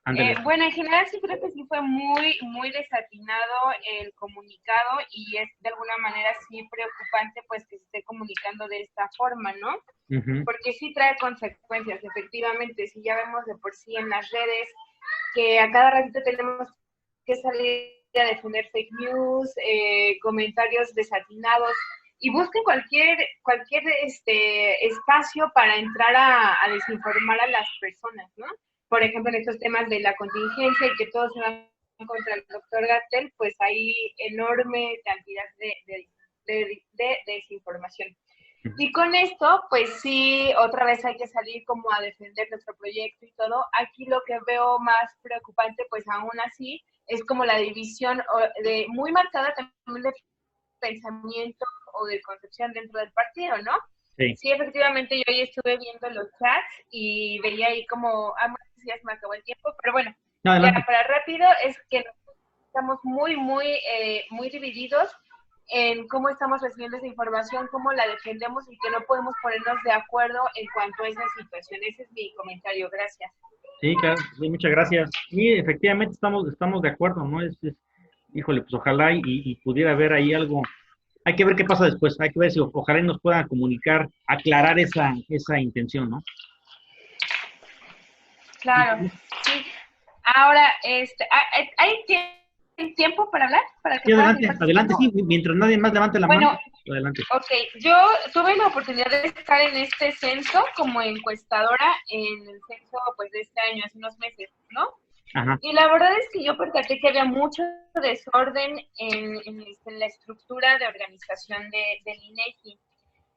Ándale. Bueno, en general sí creo que sí fue muy desatinado el comunicado y es de alguna manera sí preocupante pues que se esté comunicando de esta forma, ¿no? Ujú. Porque sí trae consecuencias, efectivamente, si ya vemos de por sí en las redes que a cada ratito tenemos que salir a defender fake news, comentarios desatinados, y busquen cualquier espacio para entrar a desinformar a las personas, ¿no? Por ejemplo, en estos temas de la contingencia y que todos se van contra el doctor Gatell, pues hay enorme cantidad de desinformación. Y con esto, pues sí, otra vez hay que salir como a defender nuestro proyecto y todo. Aquí lo que veo más preocupante, pues aún así, es como la división muy marcada también de pensamiento o de concepción dentro del partido, ¿no? Sí. Sí, efectivamente, yo hoy estuve viendo los chats y veía ahí como, ya se me acabó el tiempo, pero bueno, No, ya adelante. para rápido, es que estamos muy divididos en cómo estamos recibiendo esa información, cómo la defendemos y que no podemos ponernos de acuerdo en cuanto a esa situación. Ese es mi comentario. Gracias. Sí, claro, sí, muchas gracias. Y efectivamente estamos de acuerdo, ¿no? Híjole, pues ojalá y pudiera haber ahí algo. Hay que ver qué pasa después, hay que ver si ojalá y nos puedan comunicar, aclarar esa intención, ¿no? Claro, sí. Ahora, ¿hay tiempo para hablar? ¿Para que Sí, pueda seguir adelante, participando? sí, mientras nadie más levante la mano, Bueno, adelante. ok, yo tuve la oportunidad de estar en este censo como encuestadora en el censo pues de este año, hace unos meses, ¿no? Ajá. Y la verdad es que yo percaté que había mucho desorden en la estructura de organización del INEGI.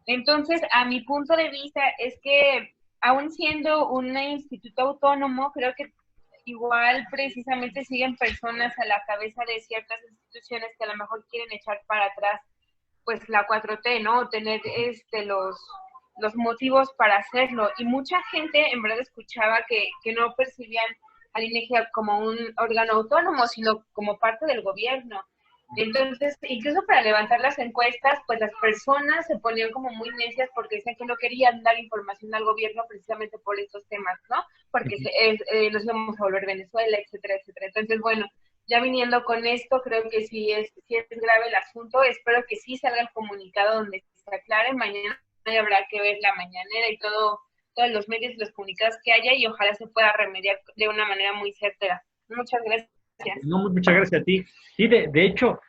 Entonces, a mi punto de vista es que, aún siendo un instituto autónomo, creo que igual precisamente siguen personas a la cabeza de ciertas instituciones que a lo mejor quieren echar para atrás pues la 4T, ¿no? Tener los motivos para hacerlo. Y mucha gente en verdad escuchaba que no percibían al INEGI como un órgano autónomo, sino como parte del gobierno. Entonces, incluso para levantar las encuestas, pues las personas se ponían como muy necias porque decían que no querían dar información al gobierno precisamente por estos temas, ¿no? Porque nos íbamos a volver Venezuela, etcétera, etcétera. Entonces, bueno, ya viniendo con esto, creo que sí es grave el asunto. Espero que sí salga el comunicado donde se aclare. Mañana habrá que ver la mañanera y todos los medios y los comunicados que haya y ojalá se pueda remediar de una manera muy certera. Muchas gracias. No, muchas gracias a ti. Sí, de hecho,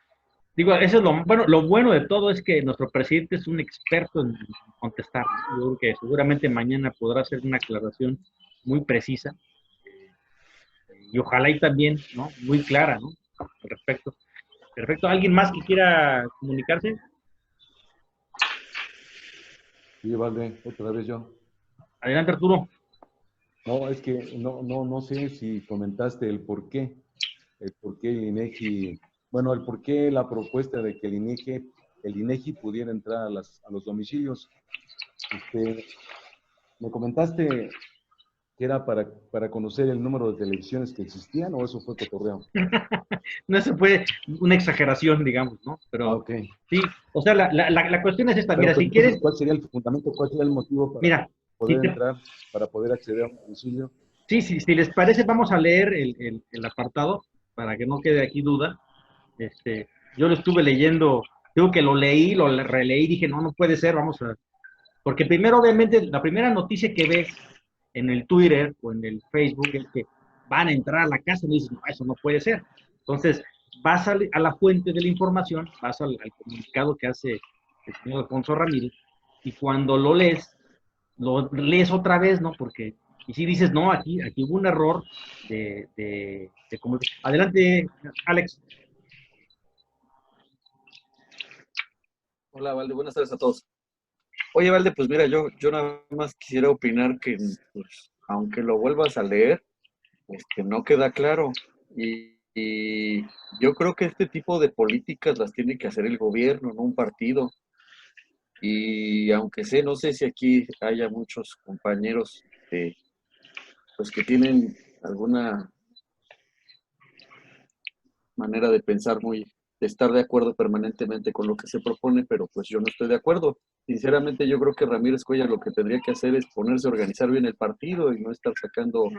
digo, eso es lo bueno de todo es que nuestro presidente es un experto en contestar. Yo creo que seguramente mañana podrá hacer una aclaración muy precisa y ojalá y también, ¿no? Muy clara, ¿no? Al respecto. Perfecto. ¿Alguien más que quiera comunicarse? Sí, Valde, otra vez yo. Adelante, Arturo. No, es que no sé si comentaste el por qué el INEGI, bueno, el por qué la propuesta de que el INEGI pudiera entrar a los domicilios. ¿Me comentaste que era para conocer el número de televisiones que existían o eso fue cotorreo? No se puede, una exageración, digamos, ¿no? Pero Ok. sí, o sea, la cuestión es esta. Pero Mira, pues si entonces, quieres, ¿cuál sería el fundamento, cuál sería el motivo para mira, si poder te, entrar, para poder acceder a un domicilio? sí, si les parece, vamos a leer el apartado para que no quede aquí duda. Yo lo estuve leyendo, digo que lo leí, lo releí, dije, no puede ser, vamos a... Porque primero, obviamente, la primera noticia que ves en el Twitter o en el Facebook es que van a entrar a la casa y dices, no, eso no puede ser. Entonces, vas a la fuente de la información, vas al comunicado que hace el señor Alfonso Ramírez, y cuando lo lees otra vez, ¿no? Porque, y si dices, no, aquí hubo un error de comunicación. Adelante, Alex. Hola, Valde, buenas tardes a todos. Oye, Valde, pues mira, yo nada más quisiera opinar que, pues, aunque lo vuelvas a leer, no queda claro. Y yo creo que este tipo de políticas las tiene que hacer el gobierno, no un partido. Y aunque no sé si aquí haya muchos compañeros pues que tienen alguna manera de pensar de estar de acuerdo permanentemente con lo que se propone, pero pues yo no estoy de acuerdo. Sinceramente, yo creo que Ramírez Cuellar lo que tendría que hacer es ponerse a organizar bien el partido y no estar sacando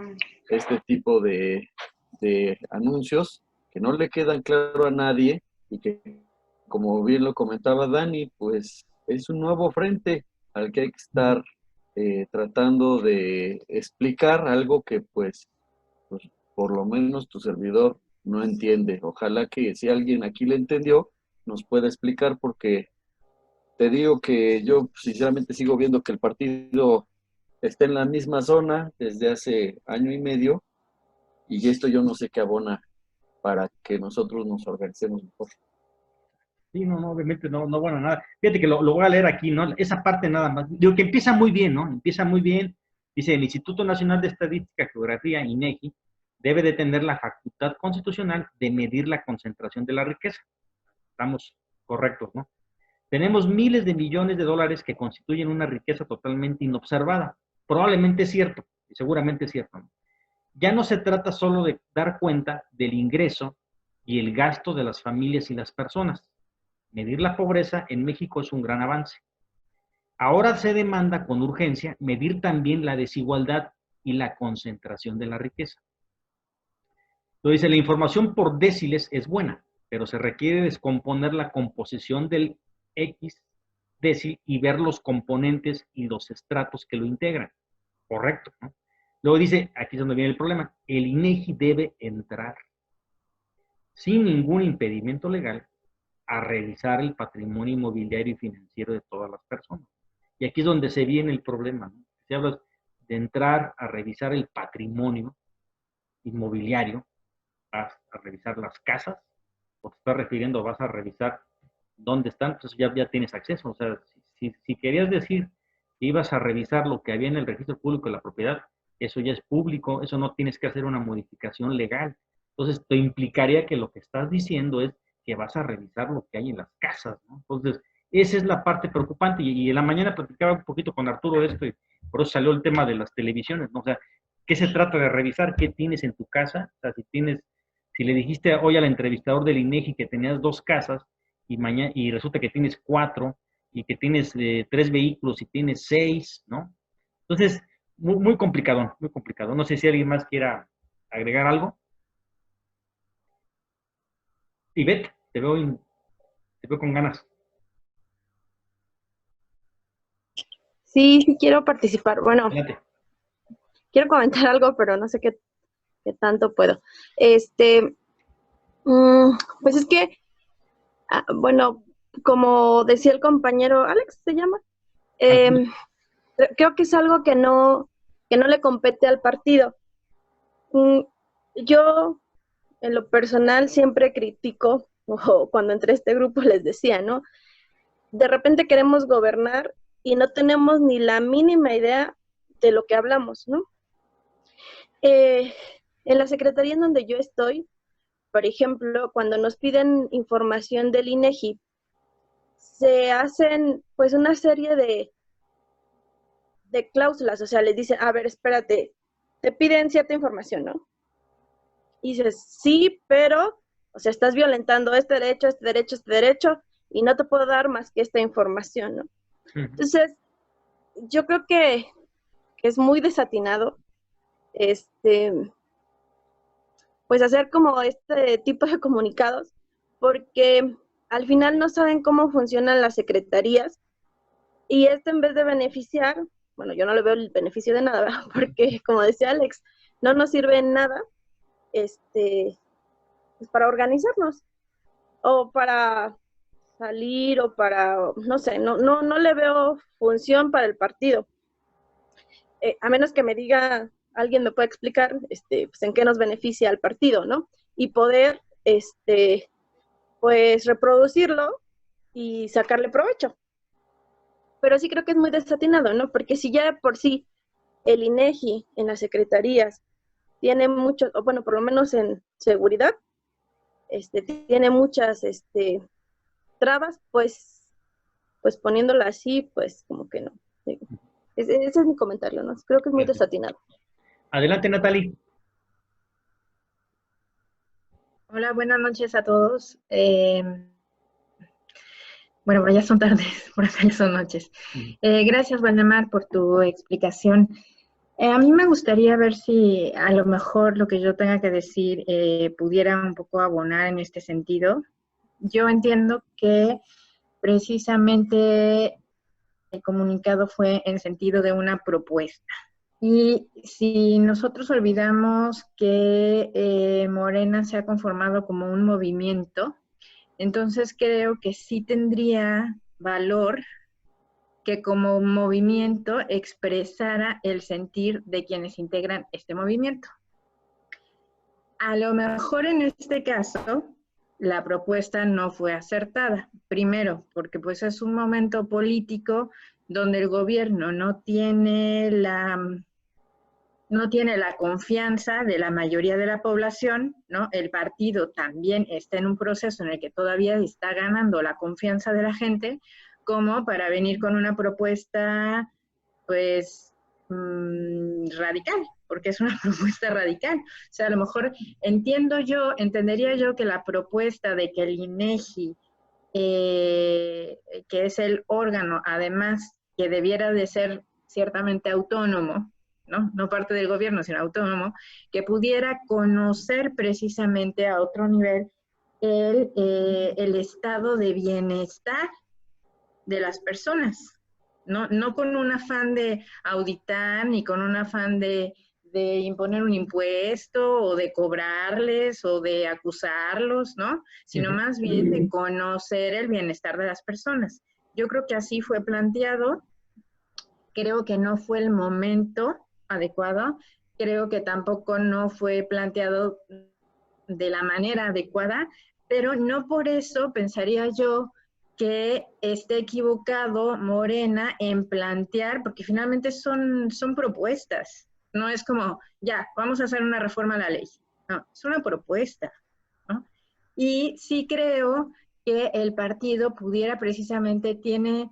este tipo de anuncios que no le quedan claro a nadie y que, como bien lo comentaba Dani, pues es un nuevo frente al que hay que estar tratando de explicar algo que pues por lo menos tu servidor no entiende. Ojalá que si alguien aquí le entendió, nos pueda explicar, porque te digo que yo sinceramente sigo viendo que el partido está en la misma zona desde hace año y medio, y esto yo no sé qué abona para que nosotros nos organicemos mejor. Sí, no, obviamente no, bueno, nada. Fíjate que lo voy a leer aquí, ¿no? Esa parte nada más. Digo que empieza muy bien, ¿no? Empieza muy bien. Dice, el Instituto Nacional de Estadística, Geografía, INEGI, debe de tener la facultad constitucional de medir la concentración de la riqueza. Estamos correctos, ¿no? Tenemos miles de millones de dólares que constituyen una riqueza totalmente inobservada. Probablemente es cierto, y seguramente es cierto, ¿no? Ya no se trata solo de dar cuenta del ingreso y el gasto de las familias y las personas. Medir la pobreza en México es un gran avance. Ahora se demanda con urgencia medir también la desigualdad y la concentración de la riqueza. Entonces, la información por déciles es buena, pero se requiere descomponer la composición del X décil y ver los componentes y los estratos que lo integran. Correcto, ¿no? Luego dice, aquí es donde viene el problema, el INEGI debe entrar sin ningún impedimento legal a revisar el patrimonio inmobiliario y financiero de todas las personas. Y aquí es donde se viene el problema, ¿no? Se habla de entrar a revisar el patrimonio inmobiliario, vas a revisar las casas, o te estás refiriendo, vas a revisar dónde están, pues ya tienes acceso. O sea, si querías decir que ibas a revisar lo que había en el registro público de la propiedad, eso ya es público, eso no tienes que hacer una modificación legal. Entonces, te implicaría que lo que estás diciendo es que vas a revisar lo que hay en las casas, ¿no? Entonces, esa es la parte preocupante. Y en la mañana platicaba un poquito con Arturo de esto, y por eso salió el tema de las televisiones, ¿no? O sea, ¿qué se trata de revisar? ¿Qué tienes en tu casa? O sea, si le dijiste hoy al entrevistador del INEGI que tenías 2 casas y resulta que tienes 4 y que tienes 3 vehículos y tienes 6, ¿no? Entonces, muy complicado, muy complicado. No sé si alguien más quiera agregar algo. Ivette, te veo con ganas. Sí, quiero participar. Bueno, Adelante. quiero comentar algo, pero no sé qué tanto puedo. Pues es que, bueno, como decía el compañero, Alex se llama, creo que es algo que no le compete al partido. Yo, en lo personal, siempre critico, o cuando entré a este grupo les decía, ¿no? De repente queremos gobernar y no tenemos ni la mínima idea de lo que hablamos, ¿no? En la secretaría en donde yo estoy, por ejemplo, cuando nos piden información del INEGI, se hacen pues una serie de cláusulas, o sea, les dicen, a ver, espérate, te piden cierta información, ¿no? Y dices, sí, pero, o sea, estás violentando este derecho, este derecho, este derecho, y no te puedo dar más que esta información, ¿no? Entonces, yo creo que es muy desatinado, pues hacer como este tipo de comunicados, porque al final no saben cómo funcionan las secretarías, y en vez de beneficiar, bueno, yo no le veo el beneficio de nada, ¿verdad? Porque como decía Alex, no nos sirve en nada, pues para organizarnos, o para salir, o para, no sé, no le veo función para el partido. A menos que me diga, alguien me pueda explicar, pues en qué nos beneficia al partido, ¿no? Y poder, pues reproducirlo y sacarle provecho. pero sí creo que es muy desatinado, ¿no? Porque si ya de por sí el INEGI en las secretarías tiene muchos, o bueno, por lo menos en seguridad, tiene muchas trabas, pues poniéndola así, pues como que no. Ese es mi comentario, ¿no? Creo que es muy desatinado. Adelante, Natalie. Hola, buenas noches a todos. Bueno, ya son tardes, por acá ya son noches. Gracias, Waldemar, por tu explicación. A mí me gustaría ver si a lo mejor lo que yo tenga que decir pudiera un poco abonar en este sentido. Yo entiendo que precisamente el comunicado fue en sentido de una propuesta. Y si nosotros olvidamos que Morena se ha conformado como un movimiento, entonces creo que sí tendría valor que como movimiento expresara el sentir de quienes integran este movimiento. A lo mejor en este caso la propuesta no fue acertada. Primero, porque pues es un momento político donde el gobierno no tiene la confianza de la mayoría de la población, ¿no? El partido también está en un proceso en el que todavía está ganando la confianza de la gente, como para venir con una propuesta, pues, radical, porque es una propuesta radical. O sea, a lo mejor entendería yo que la propuesta de que el INEGI, que es el órgano, además, que debiera de ser ciertamente autónomo, no parte del gobierno, sino autónomo, que pudiera conocer precisamente a otro nivel el estado de bienestar de las personas, no con un afán de auditar, ni con un afán de imponer un impuesto, o de cobrarles, o de acusarlos, ¿no? Sino más bien de conocer el bienestar de las personas. Yo creo que así fue planteado. Creo que no fue el momento adecuado, creo que tampoco no fue planteado de la manera adecuada, pero no por eso pensaría yo que esté equivocado Morena en plantear, porque finalmente son propuestas, no es como, ya, vamos a hacer una reforma a la ley, no, es una propuesta, ¿no? Y sí creo que el partido pudiera precisamente, tiene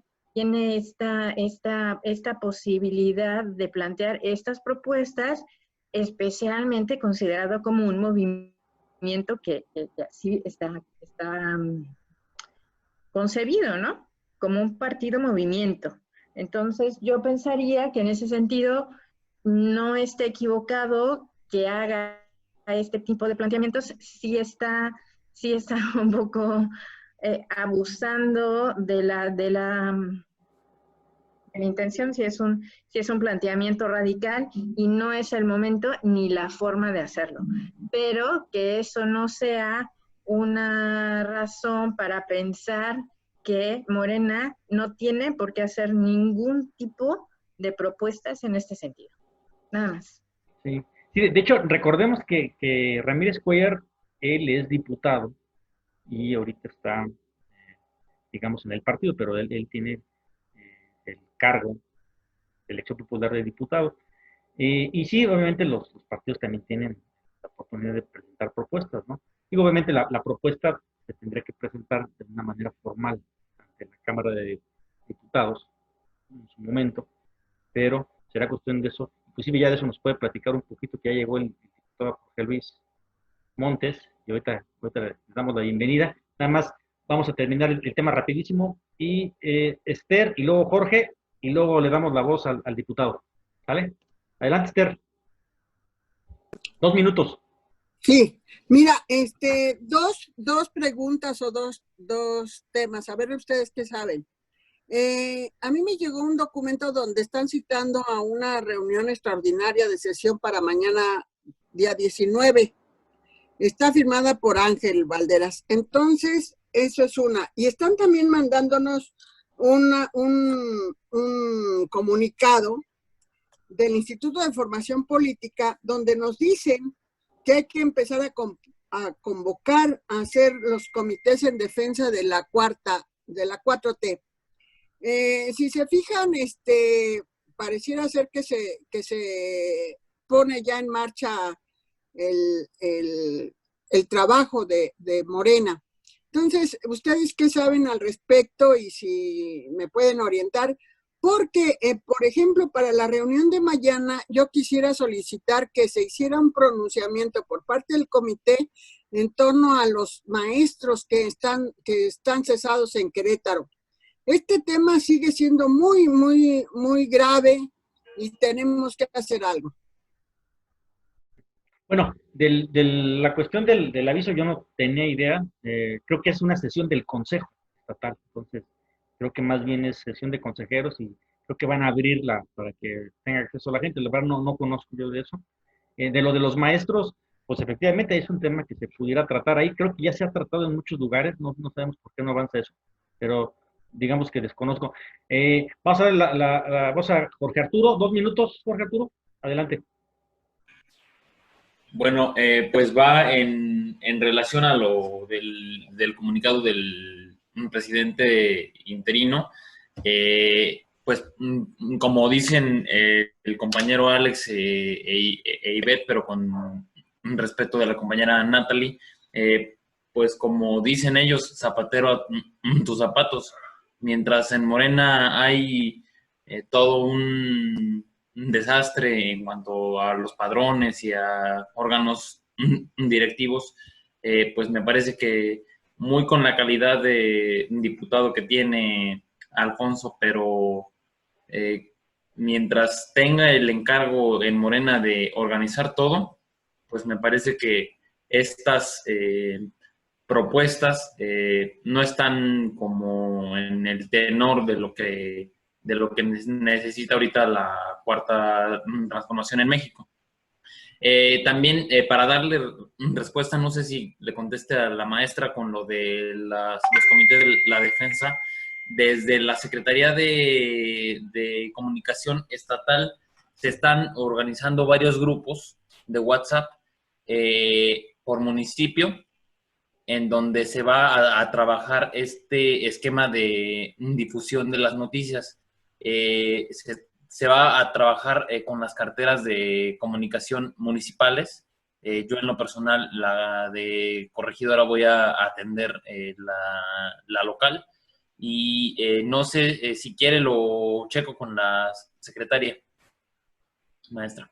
esta posibilidad de plantear estas propuestas, especialmente considerado como un movimiento que así está concebido, ¿no? Como un partido movimiento. Entonces, yo pensaría que en ese sentido no esté equivocado que haga este tipo de planteamientos, sí está un poco abusando de la intención, si es un planteamiento radical, y no es el momento ni la forma de hacerlo. Pero que eso no sea una razón para pensar que Morena no tiene por qué hacer ningún tipo de propuestas en este sentido. Nada más. Sí, de hecho, recordemos que Ramírez Cuellar, él es diputado y ahorita está, digamos, en el partido, pero él tiene el cargo de elección popular de diputado. Y sí, obviamente los partidos también tienen la oportunidad de presentar propuestas, ¿no? Y obviamente la propuesta se tendría que presentar de una manera formal ante la Cámara de Diputados en su momento, pero será cuestión de eso. Inclusive ya de eso nos puede platicar un poquito, que ya llegó el diputado Jorge Luis Montes, y ahorita le damos la bienvenida. Nada más vamos a terminar el tema rapidísimo, y Esther, y luego Jorge, y luego le damos la voz al diputado. ¿Vale? Adelante, Esther. 2 minutos. Sí, mira, dos preguntas o dos temas, a ver ustedes qué saben. A mí me llegó un documento donde están citando a una reunión extraordinaria de sesión para mañana, día 19. Está firmada por Ángel Valderas. Entonces, eso es una. Y están también mandándonos un comunicado del Instituto de Formación Política, donde nos dicen que hay que empezar a convocar, a hacer los comités en defensa de la 4T. Si se fijan, pareciera ser que se pone ya en marcha el trabajo de Morena. Entonces, ¿ustedes qué saben al respecto y si me pueden orientar? Porque, por ejemplo, para la reunión de mañana, yo quisiera solicitar que se hiciera un pronunciamiento por parte del comité en torno a los maestros que están cesados en Querétaro. Este tema sigue siendo muy, muy, muy grave y tenemos que hacer algo. Bueno, la cuestión del aviso yo no tenía idea. Creo que es una sesión del Consejo Estatal. Entonces, creo que más bien es sesión de consejeros y creo que van a abrirla para que tenga acceso a la gente. La verdad no conozco yo de eso. De lo de los maestros, pues efectivamente es un tema que se pudiera tratar ahí. Creo que ya se ha tratado en muchos lugares. No sabemos por qué no avanza eso. Pero digamos que desconozco. Vamos a ver vamos a Jorge Arturo. 2 minutos, Jorge Arturo. Adelante. Bueno, pues va en relación a lo del comunicado del presidente interino. Pues como dicen el compañero Alex e Ivette, pero con respeto de la compañera Natalie, pues como dicen ellos, zapatero a tus zapatos. Mientras en Morena hay todo un desastre en cuanto a los padrones y a órganos directivos, pues me parece que muy con la calidad de diputado que tiene Alfonso, pero mientras tenga el encargo en Morena de organizar todo, pues me parece que estas propuestas no están como en el tenor de lo que necesita ahorita la cuarta transformación en México. También para darle respuesta, no sé si le conteste a la maestra con lo de los comités de la defensa, desde la Secretaría de Comunicación Estatal se están organizando varios grupos de WhatsApp por municipio, en donde se va a trabajar este esquema de difusión de las noticias. Se va a trabajar con las carteras de comunicación municipales. Yo en lo personal, la de corregidora voy a atender la local. Y no sé si quiere lo checo con la secretaria, maestra.